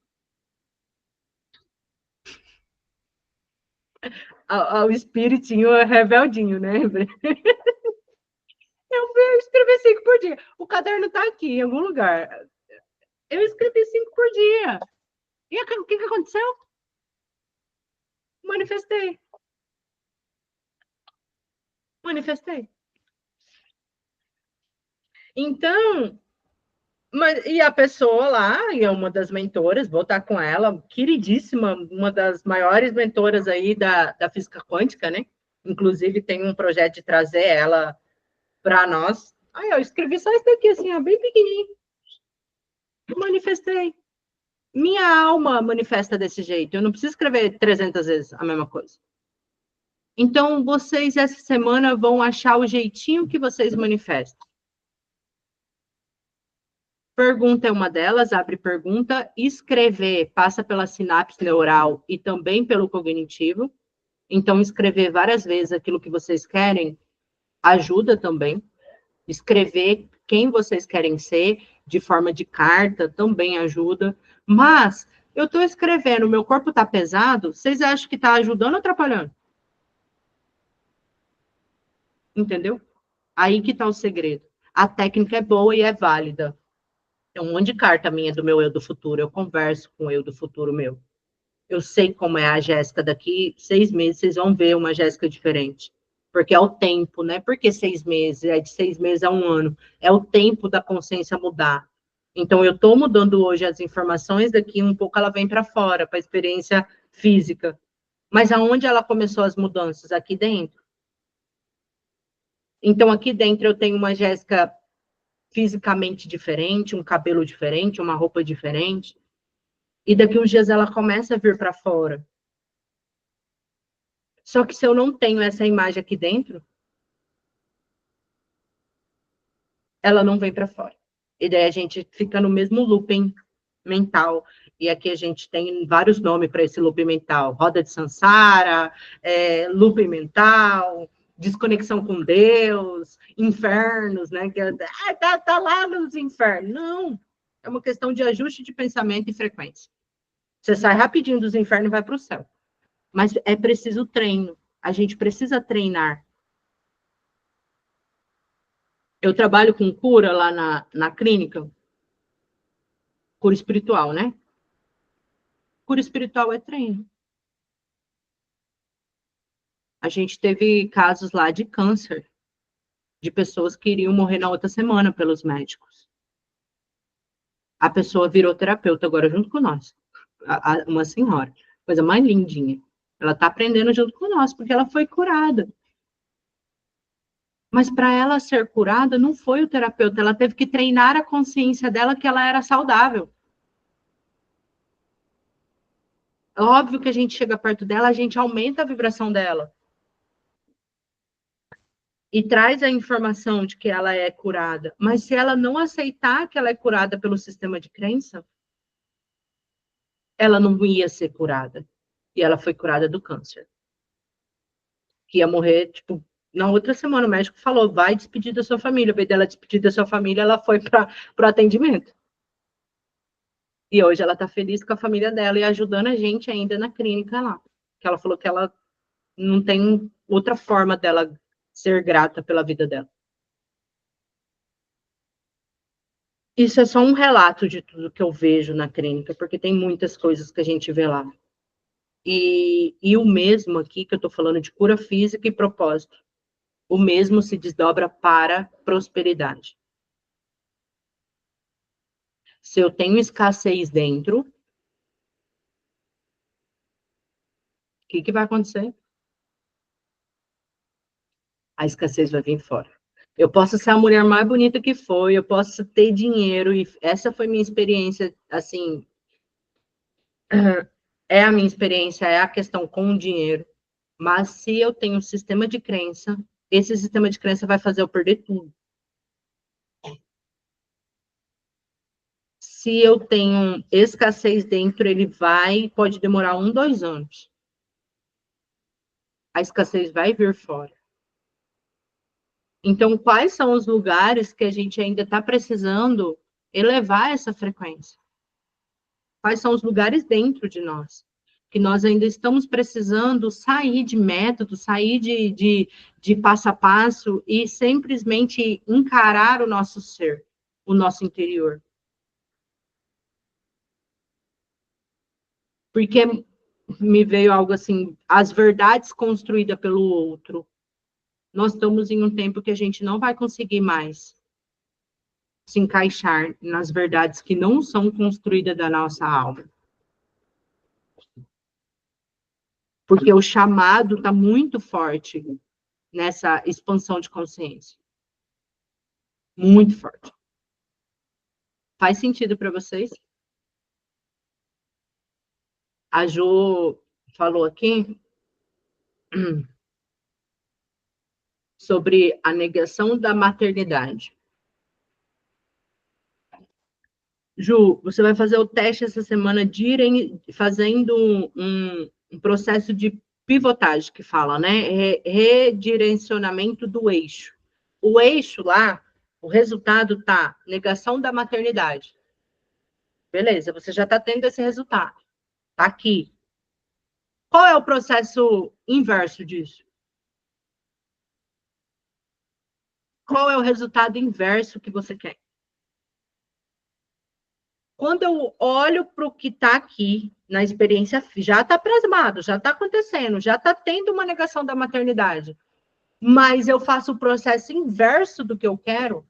Ao espiritinho rebeldinho, né? Eu vou escrever 5 por dia. O caderno está aqui, em algum lugar. Eu escrevi 5 por dia. E o que aconteceu? Manifestei. Manifestei. Então, e a pessoa lá, e é uma das mentoras, vou estar com ela, queridíssima, uma das maiores mentoras aí da física quântica, né? Inclusive, tem um projeto de trazer ela para nós. Aí, eu escrevi só isso daqui, assim, ó, bem pequenininho. Manifestei. Minha alma manifesta desse jeito. Eu não preciso escrever 300 vezes a mesma coisa. Então, vocês, essa semana, vão achar o jeitinho que vocês manifestam. Pergunta é uma delas, abre pergunta. Escrever passa pela sinapse neural e também pelo cognitivo. Então, escrever várias vezes aquilo que vocês querem ajuda também. Escrever quem vocês querem ser, de forma de carta, também ajuda. Mas, eu estou escrevendo, meu corpo está pesado, vocês acham que está ajudando ou atrapalhando? Entendeu? Aí que está o segredo. A técnica é boa e é válida. Tem um monte de carta minha do meu eu do futuro. Eu converso com o eu do futuro meu. Eu sei como é a Jéssica daqui 6 meses, vocês vão ver uma Jéssica diferente. Porque é o tempo, né? Porque 6 meses, é de 6 meses a 1 ano. É o tempo da consciência mudar. Então, eu estou mudando hoje as informações, daqui um pouco ela vem para fora, para a experiência física. Mas aonde ela começou as mudanças? Aqui dentro. Então, aqui dentro eu tenho uma Jéssica fisicamente diferente, um cabelo diferente, uma roupa diferente. E daqui uns dias ela começa a vir para fora. Só que se eu não tenho essa imagem aqui dentro, ela não vem para fora. E daí a gente fica no mesmo looping mental. E aqui a gente tem vários nomes para esse looping mental. Roda de Sansara, looping mental, desconexão com Deus, infernos, né? Que tá lá nos infernos. Não. É uma questão de ajuste de pensamento e frequência. Você sai rapidinho dos infernos e vai para o céu. Mas é preciso treino. A gente precisa treinar. Eu trabalho com cura lá na clínica, cura espiritual, né? Cura espiritual é treino. A gente teve casos lá de câncer, de pessoas que iriam morrer na outra semana pelos médicos. A pessoa virou terapeuta agora junto com nós. Uma senhora. Coisa mais lindinha. Ela está aprendendo junto com nós, porque ela foi curada. Mas para ela ser curada, não foi o terapeuta. Ela teve que treinar a consciência dela que ela era saudável. É óbvio que a gente chega perto dela, a gente aumenta a vibração dela. E traz a informação de que ela é curada. Mas se ela não aceitar que ela é curada pelo sistema de crença, ela não ia ser curada. E ela foi curada do câncer. Que ia morrer, tipo, na outra semana. O médico falou, vai despedir da sua família. Ao invés dela despedir da sua família, ela foi para o atendimento. E hoje ela está feliz com a família dela e ajudando a gente ainda na clínica lá. Que ela falou que ela não tem outra forma dela ser grata pela vida dela. Isso é só um relato de tudo que eu vejo na clínica, porque tem muitas coisas que a gente vê lá. E o mesmo aqui, que eu estou falando de cura física e propósito, o mesmo se desdobra para prosperidade. Se eu tenho escassez dentro, o que vai acontecer? A escassez vai vir fora. Eu posso ser a mulher mais bonita que foi, eu posso ter dinheiro, e essa foi minha experiência, assim, é a minha experiência, é a questão com o dinheiro, mas se eu tenho um sistema de crença, esse sistema de crença vai fazer eu perder tudo. Se eu tenho escassez dentro, pode demorar 1, 2 anos. A escassez vai vir fora. Então, quais são os lugares que a gente ainda está precisando elevar essa frequência? Quais são os lugares dentro de nós? Que nós ainda estamos precisando sair de método, sair de passo a passo e simplesmente encarar o nosso ser, o nosso interior. Porque me veio algo assim, as verdades construídas pelo outro. Nós estamos em um tempo que a gente não vai conseguir mais se encaixar nas verdades que não são construídas da nossa alma. Porque o chamado está muito forte nessa expansão de consciência. Muito forte. Faz sentido para vocês? A Jo falou aqui sobre a negação da maternidade. Ju, você vai fazer o teste essa semana fazendo um processo de pivotagem, que fala, né? Redirecionamento do eixo. O eixo lá, o resultado tá negação da maternidade. Beleza, você já está tendo esse resultado. Tá aqui. Qual é o processo inverso disso? Qual é o resultado inverso que você quer? Quando eu olho para o que está aqui, na experiência, já está plasmado, já está acontecendo, já está tendo uma negação da maternidade, mas eu faço o processo inverso do que eu quero,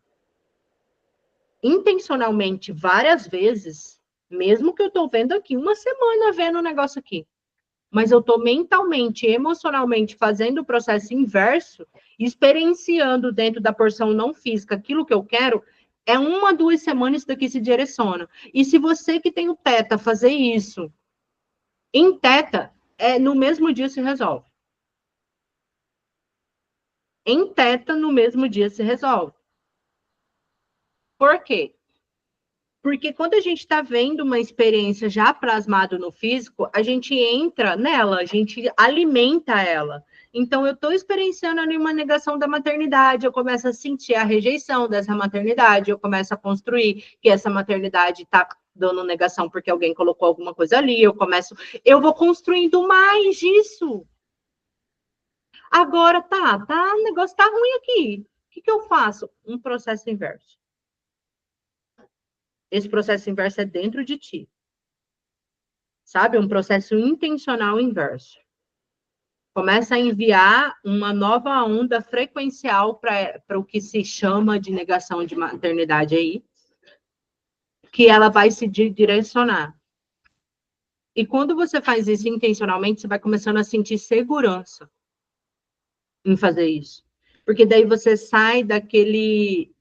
intencionalmente, várias vezes, mesmo que eu estou vendo aqui, uma semana vendo o negócio aqui, mas eu estou mentalmente, emocionalmente fazendo o processo inverso, experienciando dentro da porção não física aquilo que eu quero, é 1, 2 semanas isso daqui se direciona. E se você que tem o teta fazer isso em teta, no mesmo dia se resolve. Em teta, no mesmo dia se resolve. Por quê? Porque quando a gente está vendo uma experiência já plasmada no físico, a gente entra nela, a gente alimenta ela. Então, eu estou experienciando ali uma negação da maternidade, eu começo a sentir a rejeição dessa maternidade, eu começo a construir que essa maternidade está dando negação porque alguém colocou alguma coisa ali, eu vou construindo mais disso. Agora, o negócio tá ruim aqui. O que eu faço? Um processo inverso. Esse processo inverso é dentro de ti. Sabe? Um processo intencional inverso. Começa a enviar uma nova onda frequencial para o que se chama de negação de maternidade aí, que ela vai se direcionar. E quando você faz isso intencionalmente, você vai começando a sentir segurança em fazer isso. Porque daí você sai daquele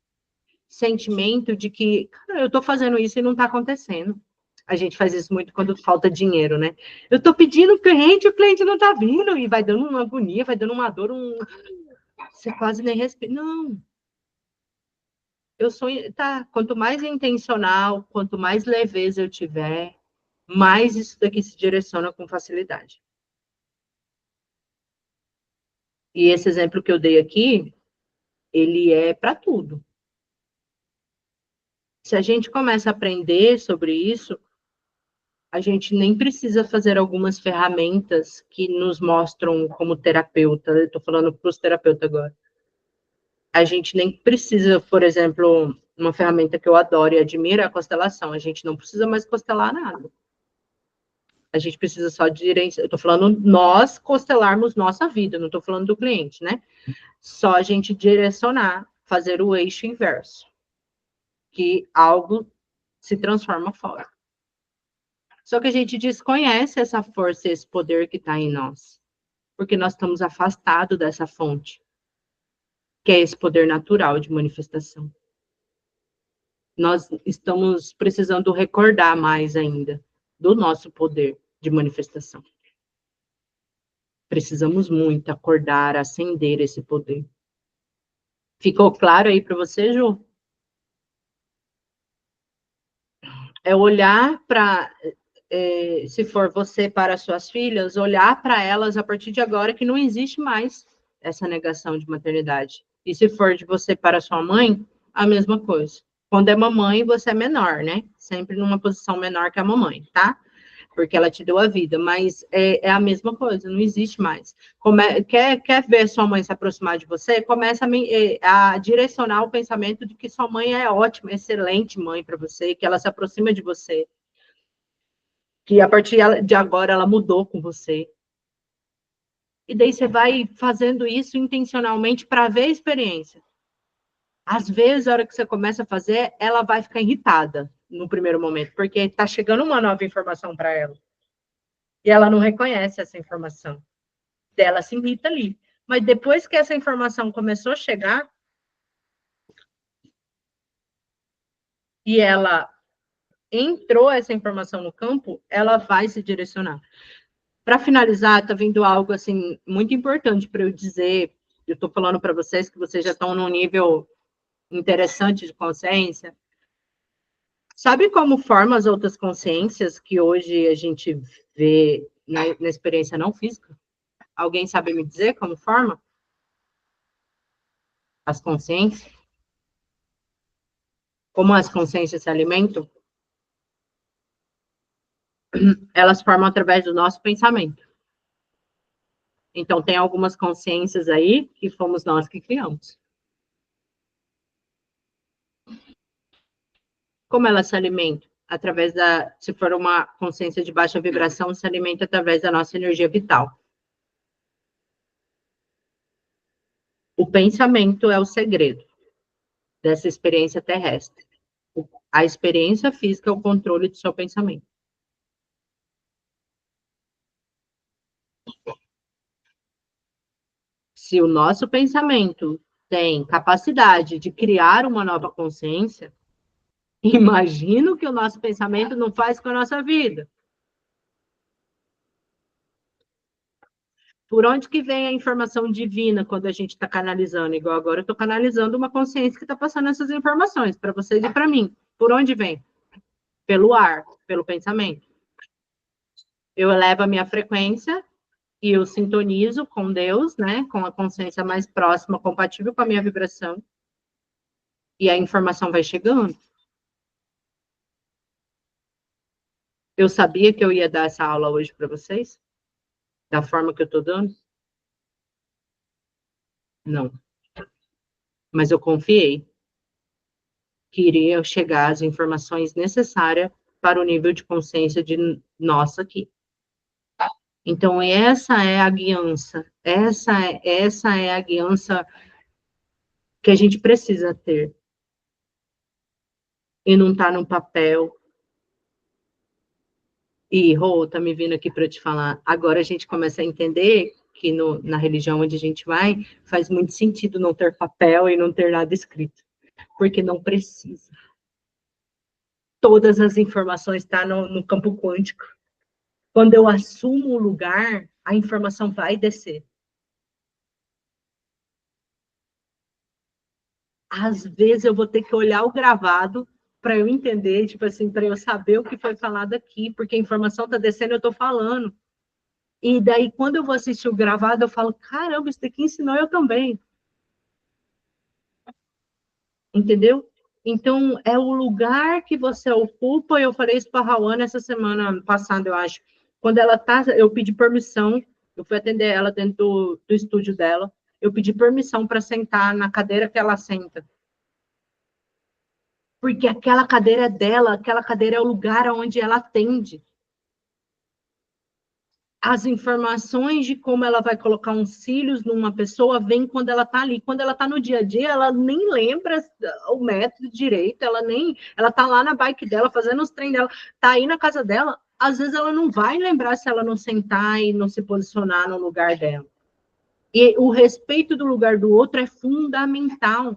sentimento de que, cara, eu estou fazendo isso e não está acontecendo. A gente faz isso muito quando falta dinheiro, né? Eu estou pedindo o cliente não está vindo, e vai dando uma agonia, vai dando uma dor, você quase nem respira. Não. Eu sou, tá, quanto mais intencional, quanto mais leveza eu tiver, mais isso daqui se direciona com facilidade. E esse exemplo que eu dei aqui, ele é para tudo. Se a gente começa a aprender sobre isso, a gente nem precisa fazer algumas ferramentas que nos mostram como terapeuta. Eu estou falando para os terapeutas agora. A gente nem precisa, por exemplo, uma ferramenta que eu adoro e admiro é a constelação. A gente não precisa mais constelar nada. A gente precisa só de direcionar. Eu estou falando nós constelarmos nossa vida, não estou falando do cliente, né? Só a gente direcionar, fazer o eixo inverso, que algo se transforma fora. Só que a gente desconhece essa força, esse poder que está em nós, porque nós estamos afastados dessa fonte, que é esse poder natural de manifestação. Nós estamos precisando recordar mais ainda do nosso poder de manifestação. Precisamos muito acordar, acender esse poder. Ficou claro aí para você, Ju? É olhar para, se for você para suas filhas, olhar para elas a partir de agora que não existe mais essa negação de maternidade. E se for de você para sua mãe, a mesma coisa. Quando é mamãe, você é menor, né? Sempre numa posição menor que a mamãe, tá? Porque ela te deu a vida, mas é a mesma coisa, não existe mais. Quer ver sua mãe se aproximar de você? Começa a direcionar o pensamento de que sua mãe é ótima, excelente mãe para você, que ela se aproxima de você, que a partir de agora ela mudou com você. E daí você vai fazendo isso intencionalmente para ver a experiência. Às vezes, a hora que você começa a fazer, ela vai ficar irritada no primeiro momento, porque está chegando uma nova informação para ela. E ela não reconhece essa informação. Ela se irrita ali. Mas depois que essa informação começou a chegar, e ela entrou essa informação no campo, ela vai se direcionar. Para finalizar, está vindo algo assim muito importante para eu dizer. Eu estou falando para vocês que vocês já estão num nível interessante de consciência. Sabe como formam as outras consciências que hoje a gente vê na experiência não física? Alguém sabe me dizer como forma? As consciências? Como as consciências se alimentam? Elas formam através do nosso pensamento. Então, tem algumas consciências aí que fomos nós que criamos. Como elas se alimentam? Através se for uma consciência de baixa vibração, se alimenta através da nossa energia vital. O pensamento é o segredo dessa experiência terrestre. A experiência física é o controle do seu pensamento. Se o nosso pensamento tem capacidade de criar uma nova consciência, imagina o que o nosso pensamento não faz com a nossa vida. Por onde que vem a informação divina quando a gente está canalizando? Igual agora eu estou canalizando uma consciência que está passando essas informações para vocês e para mim. Por onde vem? Pelo ar, pelo pensamento. Eu elevo a minha frequência e eu sintonizo com Deus, né? Com a consciência mais próxima, compatível com a minha vibração. E a informação vai chegando. Eu sabia que eu ia dar essa aula hoje para vocês? Da forma que eu estou dando? Não. Mas eu confiei que iria chegar as informações necessárias para o nível de consciência de nós aqui. Então, essa é a guiança, essa é a guiança que a gente precisa ter. e não está no papel. E, Rô, tá me vindo aqui para te falar. Agora a gente começa a entender que na religião onde a gente vai, faz muito sentido não ter papel e não ter nada escrito, porque não precisa. Todas as informações estão no campo quântico. Quando eu assumo o lugar, a informação vai descer. Às vezes eu vou ter que olhar o gravado para eu entender, tipo assim, para eu saber o que foi falado aqui, porque a informação está descendo, eu estou falando. E daí, quando eu vou assistir o gravado, eu falo, caramba, isso daqui ensinou eu também. Entendeu? Então, é o lugar que você ocupa. Eu falei isso para a Rawana essa semana passada, eu acho. Quando ela tá, eu pedi permissão, eu fui atender ela dentro do estúdio dela. Eu pedi permissão para sentar na cadeira que ela senta. Porque aquela cadeira é dela, aquela cadeira é o lugar onde ela atende. As informações de como ela vai colocar uns cílios numa pessoa vem quando ela está ali. Quando ela está no dia a dia, ela nem lembra o método direito, ela está lá na bike dela, fazendo os treinos dela, está aí na casa dela, às vezes ela não vai lembrar se ela não sentar e não se posicionar no lugar dela. E o respeito do lugar do outro é fundamental.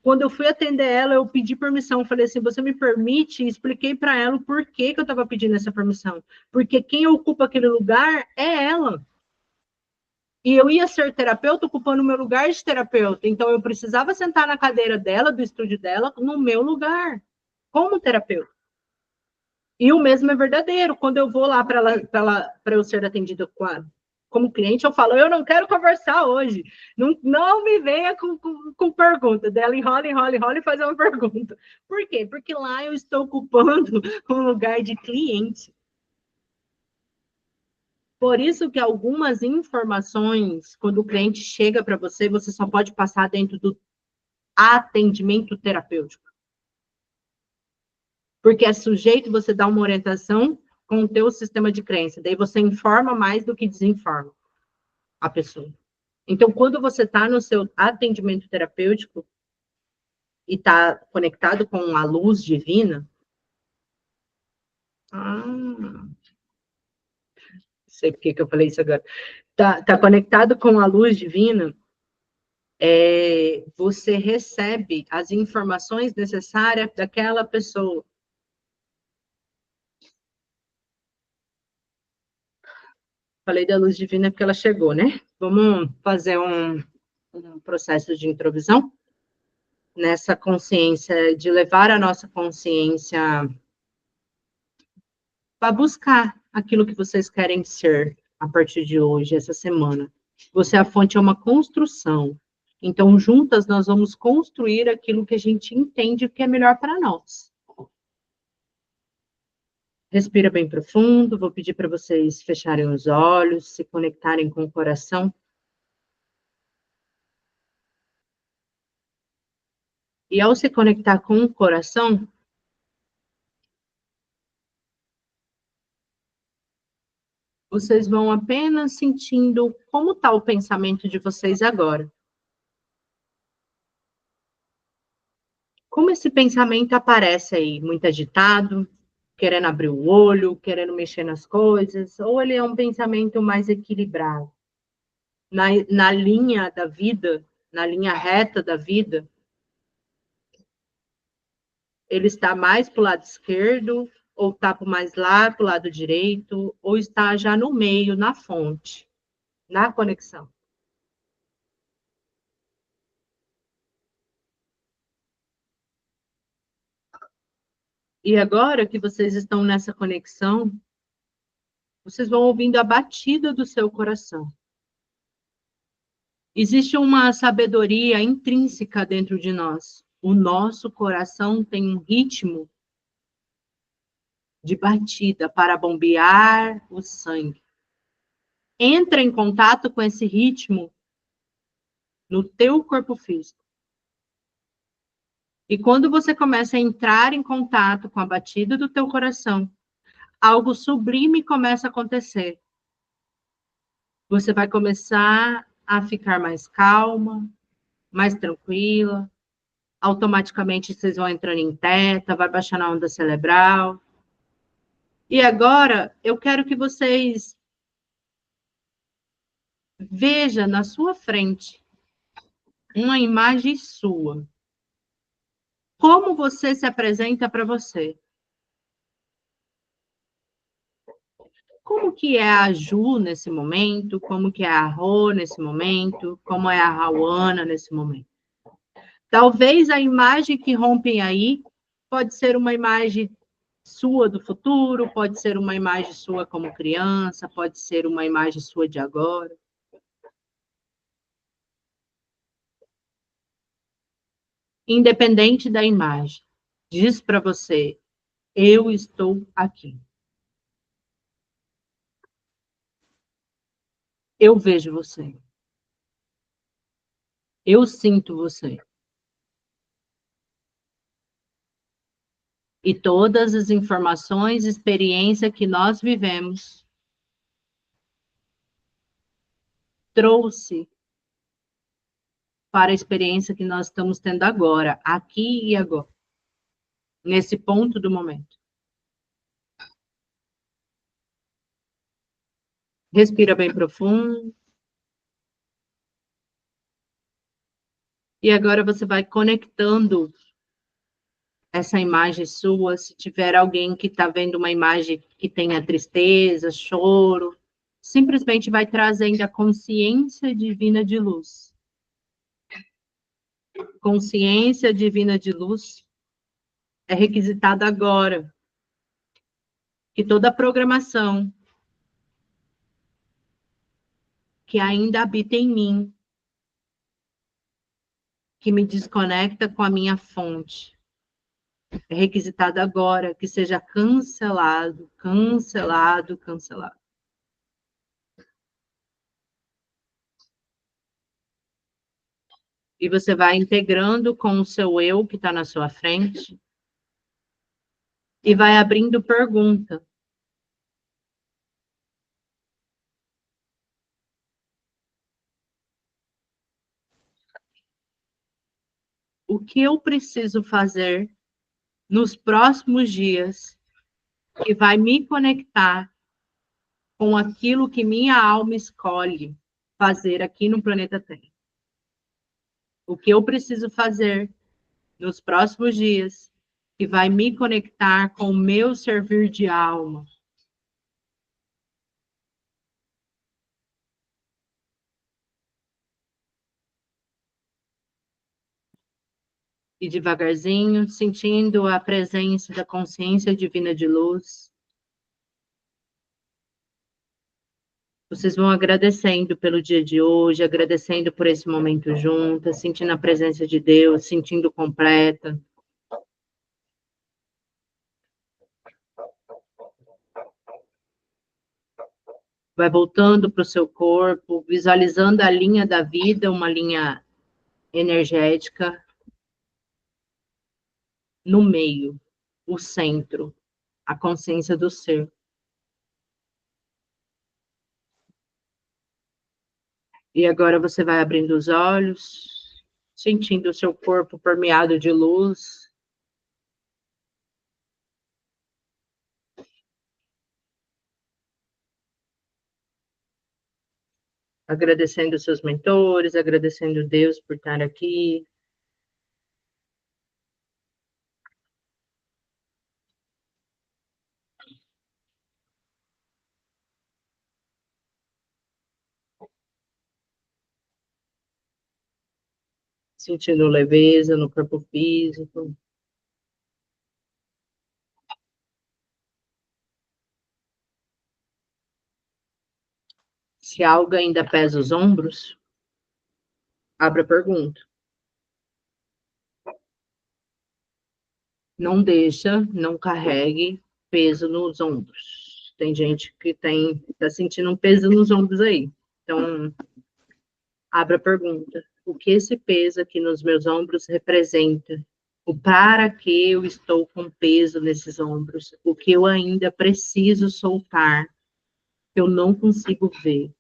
Quando eu fui atender ela, eu pedi permissão. Falei assim, você me permite? Expliquei para ela o porquê que eu estava pedindo essa permissão. Porque quem ocupa aquele lugar é ela. E eu ia ser terapeuta ocupando o meu lugar de terapeuta. Então, eu precisava sentar na cadeira dela, do estúdio dela, no meu lugar, como terapeuta. E o mesmo é verdadeiro. Quando eu vou lá para eu ser atendida como cliente, eu falo, eu não quero conversar hoje. Não me venha com pergunta. Dela enrola e faz uma pergunta. Por quê? Porque lá eu estou ocupando um lugar de cliente. Por isso que algumas informações, quando o cliente chega para você, você só pode passar dentro do atendimento terapêutico. Porque é sujeito você dar uma orientação com o teu sistema de crença. Daí você informa mais do que desinforma a pessoa. Então, quando você está no seu atendimento terapêutico e está conectado com a luz divina, não sei por que eu falei isso agora. Tá conectado com a luz divina, você recebe as informações necessárias daquela pessoa. Falei da luz divina porque ela chegou, né? Vamos fazer um processo de introvisão nessa consciência, de levar a nossa consciência para buscar aquilo que vocês querem ser a partir de hoje, essa semana. Você, a fonte, é uma construção. Então, juntas, nós vamos construir aquilo que a gente entende que é melhor para nós. Respira bem profundo, vou pedir para vocês fecharem os olhos, se conectarem com o coração. E ao se conectar com o coração, vocês vão apenas sentindo como está o pensamento de vocês agora. Como esse pensamento aparece aí? Muito agitado, querendo abrir o olho, querendo mexer nas coisas, ou ele é um pensamento mais equilibrado? Na linha da vida, na linha reta da vida, ele está mais para o lado esquerdo, ou está mais lá para o lado direito, ou está já no meio, na fonte, na conexão. E agora que vocês estão nessa conexão, vocês vão ouvindo a batida do seu coração. Existe uma sabedoria intrínseca dentro de nós. O nosso coração tem um ritmo de batida para bombear o sangue. Entra em contato com esse ritmo no teu corpo físico. E quando você começa a entrar em contato com a batida do teu coração, algo sublime começa a acontecer. Você vai começar a ficar mais calma, mais tranquila, automaticamente vocês vão entrando em teta, vai baixando a onda cerebral. E agora, eu quero que vocês vejam na sua frente uma imagem sua. Como você se apresenta para você? Como que é a Ju nesse momento? Como que é a Rô nesse momento? Como é a Rauana nesse momento? Talvez a imagem que rompem aí pode ser uma imagem sua do futuro, pode ser uma imagem sua como criança, pode ser uma imagem sua de agora. Independente da imagem, diz para você, eu estou aqui. Eu vejo você. Eu sinto você. E todas as informações, experiência que nós vivemos, trouxe para a experiência que nós estamos tendo agora, aqui e agora, nesse ponto do momento. Respira bem profundo. E agora você vai conectando essa imagem sua. Se tiver alguém que está vendo uma imagem que tenha tristeza, choro, simplesmente vai trazendo a consciência divina de luz. Consciência divina de luz é requisitada agora. Que toda a programação que ainda habita em mim, que me desconecta com a minha fonte, é requisitado agora que seja cancelado, cancelado, cancelado. E você vai integrando com o seu eu que está na sua frente e vai abrindo pergunta. O que eu preciso fazer nos próximos dias que vai me conectar com aquilo que minha alma escolhe fazer aqui no planeta Terra? O que eu preciso fazer nos próximos dias que vai me conectar com o meu servir de alma? E devagarzinho, sentindo a presença da consciência divina de luz, vocês vão agradecendo pelo dia de hoje, agradecendo por esse momento juntas, sentindo a presença de Deus, sentindo completa. Vai voltando para o seu corpo, visualizando a linha da vida, uma linha energética, no meio, o centro, a consciência do ser. E agora você vai abrindo os olhos, sentindo o seu corpo permeado de luz. Agradecendo os seus mentores, agradecendo Deus por estar aqui. Sentindo leveza no corpo físico. Se algo ainda pesa os ombros, abra a pergunta. Não deixa, não carregue peso nos ombros. Tem gente que está sentindo um peso nos ombros aí. Então, abra a pergunta. O que esse peso aqui nos meus ombros representa? O para que eu estou com peso nesses ombros? O que eu ainda preciso soltar? Que eu não consigo ver?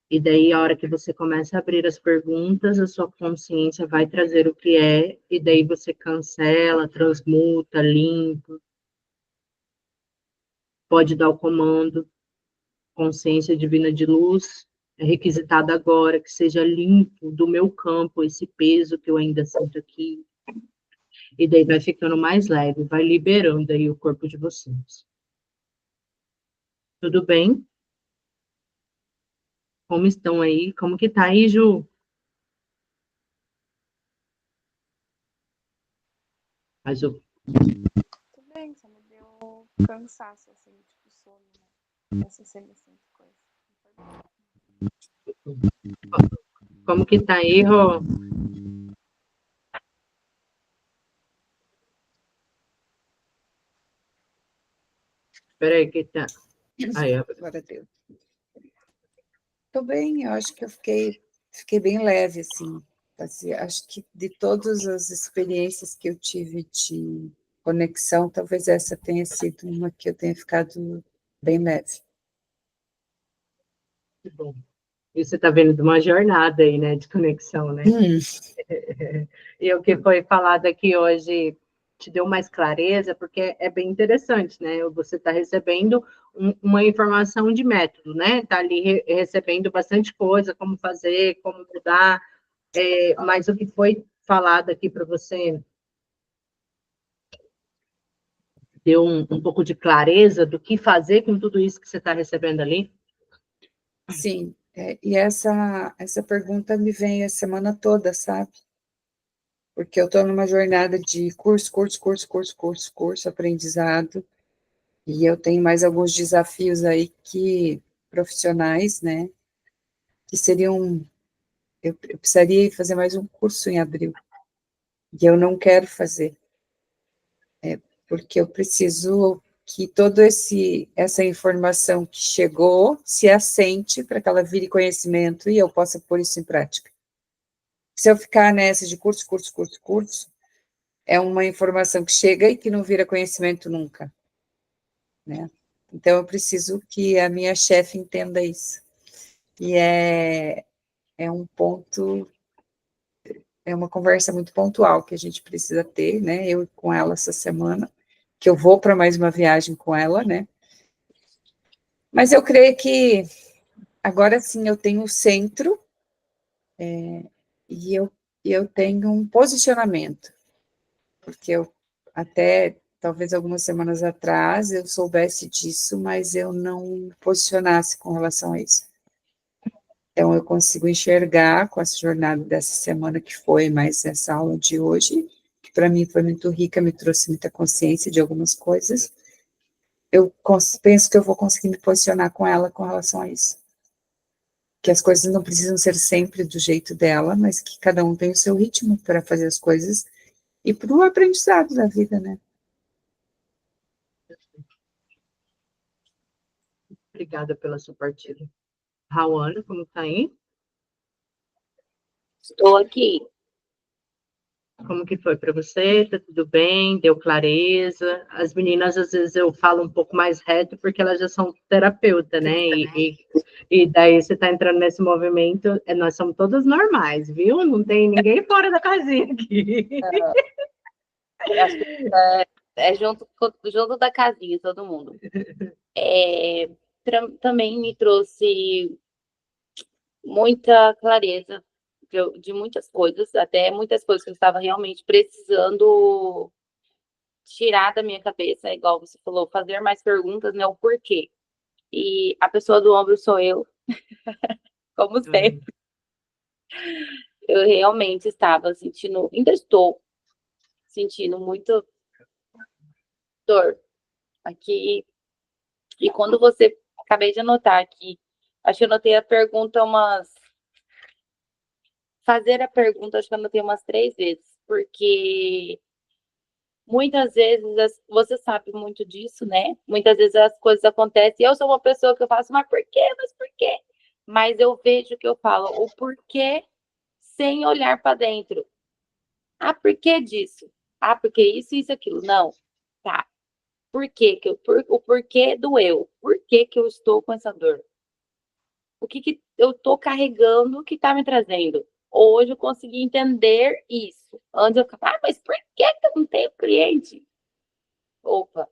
E daí, a hora que você começa a abrir as perguntas, a sua consciência vai trazer o que é, e daí você cancela, transmuta, limpa, pode dar o comando, consciência divina de luz, é requisitada agora, que seja limpo do meu campo esse peso que eu ainda sinto aqui. E daí vai ficando mais leve, vai liberando aí o corpo de vocês. Tudo bem? Como estão aí? Como que tá aí, Ju? Mas eu... Tudo bem, só me deu cansaço, assim, tipo sono, né? Essa seleção de coisa. Como que tá aí, Rô? Peraí, que tá... Aí, Agora deu. Tô bem, eu acho que eu fiquei bem leve, assim. Acho que de todas as experiências que eu tive de conexão, talvez essa tenha sido uma que eu tenha ficado bem leve. que bom. E você está vendo de uma jornada aí, né, de conexão, né? E o que foi falado aqui hoje te deu mais clareza, porque é bem interessante, né? Você está recebendo uma informação de método, né? Está ali recebendo bastante coisa, como fazer, como mudar, mas o que foi falado aqui para você deu um pouco de clareza do que fazer com tudo isso que você está recebendo ali? Sim, e essa pergunta me vem a semana toda, sabe? Porque eu estou numa jornada de curso, aprendizado, e eu tenho mais alguns desafios aí profissionais, né? Que seriam, eu precisaria fazer mais um curso em abril, e eu não quero fazer, porque eu preciso que toda essa informação que chegou se assente para que ela vire conhecimento e eu possa pôr isso em prática. Se eu ficar nessa de curso, é uma informação que chega e que não vira conhecimento nunca, né? Então, eu preciso que a minha chefe entenda isso. E é um ponto, é uma conversa muito pontual que a gente precisa ter, né? Eu com ela essa semana, que eu vou para mais uma viagem com ela, né? Mas eu creio que agora sim eu tenho o centro, e eu tenho um posicionamento, porque eu até talvez algumas semanas atrás eu soubesse disso, mas eu não me posicionasse com relação a isso. Então, eu consigo enxergar com essa jornada dessa semana que foi, mais essa aula de hoje, que para mim foi muito rica, me trouxe muita consciência de algumas coisas. Eu penso que eu vou conseguir me posicionar com ela com relação a isso. Que as coisas não precisam ser sempre do jeito dela, mas que cada um tem o seu ritmo para fazer as coisas e para o aprendizado da vida, né? Obrigada pela sua partilha. Rauana, como está aí? Estou aqui. Como que foi para você? Tá tudo bem? Deu clareza? As meninas, às vezes, eu falo um pouco mais reto, porque elas já são terapeuta, né? E daí você está entrando nesse movimento, nós somos todas normais, viu? Não tem ninguém fora da casinha aqui. Acho que junto da casinha, todo mundo. Também me trouxe muita clareza de muitas coisas, até muitas coisas que eu estava realmente precisando tirar da minha cabeça, igual você falou, fazer mais perguntas, né? O porquê. E a pessoa do ombro sou eu, como sempre. Eu realmente estava sentindo, ainda estou sentindo muita dor aqui. E quando você, acabei de anotar aqui, acho que eu anotei a pergunta fazer a pergunta, acho que eu anotei umas 3 vezes, porque muitas vezes, você sabe muito disso, né? Muitas vezes as coisas acontecem, eu sou uma pessoa que eu faço, mas por quê? Mas por quê? Mas eu vejo que eu falo o porquê sem olhar para dentro. Ah, por que disso? Ah, porque isso, aquilo. Não. Tá. Por quê? O porquê do eu? Por que eu estou com essa dor? O que eu tô carregando o que tá me trazendo. Hoje eu consegui entender isso. Antes eu ficava, mas por que eu não tenho cliente? Opa,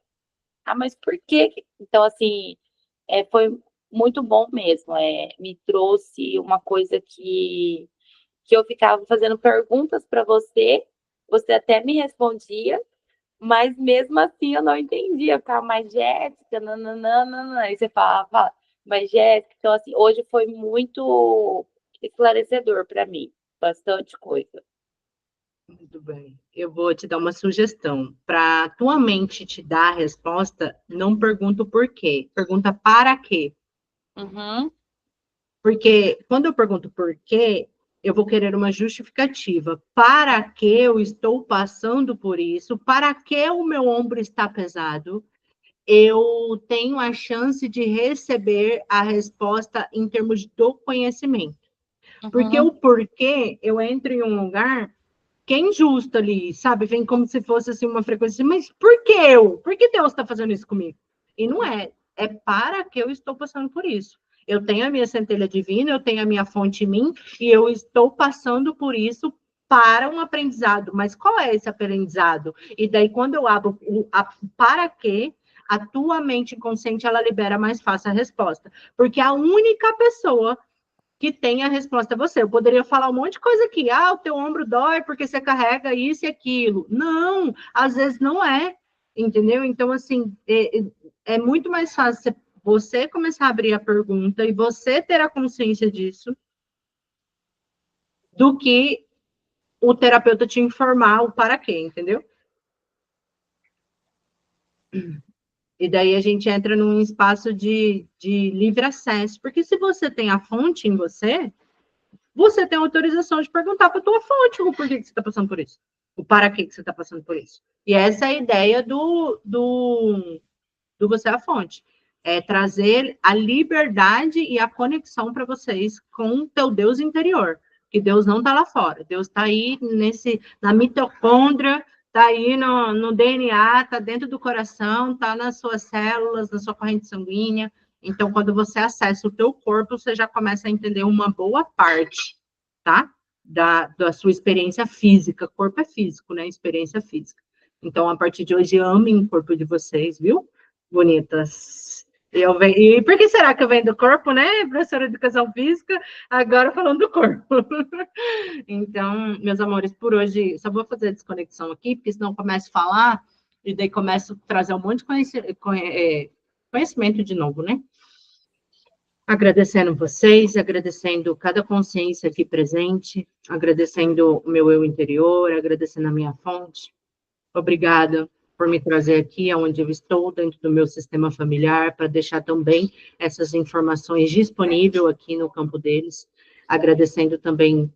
mas por quê? Então, assim, foi muito bom mesmo. Me trouxe uma coisa que eu ficava fazendo perguntas para você, você até me respondia, mas mesmo assim eu não entendia. Eu ficava, mas Jéssica, nananana. Aí você fala, mas Jéssica, então assim, hoje foi muito esclarecedor para mim, bastante coisa. Muito bem. Eu vou te dar uma sugestão. Para tua mente te dar a resposta, não pergunta o porquê, pergunta para quê. Uhum, Porque quando eu pergunto por quê, eu vou querer uma justificativa. Para que eu estou passando por isso? Para que o meu ombro está pesado? Eu tenho a chance de receber a resposta em termos do conhecimento. Porque uhum, o porquê, eu entro em um lugar que é injusto ali, sabe? Vem como se fosse assim uma frequência, assim, mas por que eu? Por que Deus está fazendo isso comigo? E não é, é para que eu estou passando por isso. Eu tenho a minha centelha divina, eu tenho a minha fonte em mim, e eu estou passando por isso para um aprendizado. Mas qual é esse aprendizado? E daí, quando eu abro para quê, a tua mente inconsciente, ela libera mais fácil a resposta. Porque a única pessoa que tem a resposta a você. Eu poderia falar um monte de coisa aqui. O teu ombro dói porque você carrega isso e aquilo. Não, às vezes não é, entendeu? Então, assim, é muito mais fácil você começar a abrir a pergunta e você ter a consciência disso do que o terapeuta te informar o para quê, entendeu? E daí a gente entra num espaço de livre acesso, porque se você tem a fonte em você, você tem autorização de perguntar para a tua fonte o porquê que você está passando por isso, o para que você está passando por isso. E essa é a ideia do Você é a Fonte. É trazer a liberdade e a conexão para vocês com o teu Deus interior. Que Deus não está lá fora. Deus está aí na mitocôndria, está aí no DNA, está dentro do coração, está nas suas células, na sua corrente sanguínea. Então, quando você acessa o teu corpo, você já começa a entender uma boa parte, tá? Da sua experiência física. Corpo é físico, né? Experiência física. Então, a partir de hoje, amem o corpo de vocês, viu? Bonitas. E por que será que eu venho do corpo, né? Professora de educação física, agora falando do corpo. Então, meus amores, por hoje, só vou fazer a desconexão aqui, porque senão eu começo a falar e daí começo a trazer um monte de conhecimento de novo, né? Agradecendo vocês, agradecendo cada consciência aqui presente, agradecendo o meu eu interior, agradecendo a minha fonte. Obrigada por me trazer aqui aonde eu estou, dentro do meu sistema familiar, para deixar também essas informações disponíveis aqui no campo deles. Agradecendo também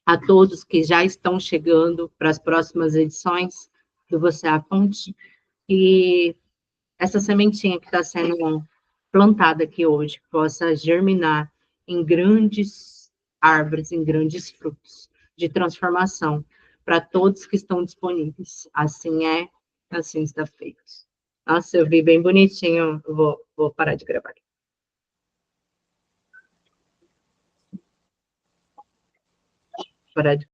a todos que já estão chegando para as próximas edições do Você é a Fonte. E essa sementinha que está sendo plantada aqui hoje possa germinar em grandes árvores, em grandes frutos de transformação para todos que estão disponíveis. Assim é, assim está feito. Nossa, eu vi bem bonitinho. Vou parar de gravar. Parar de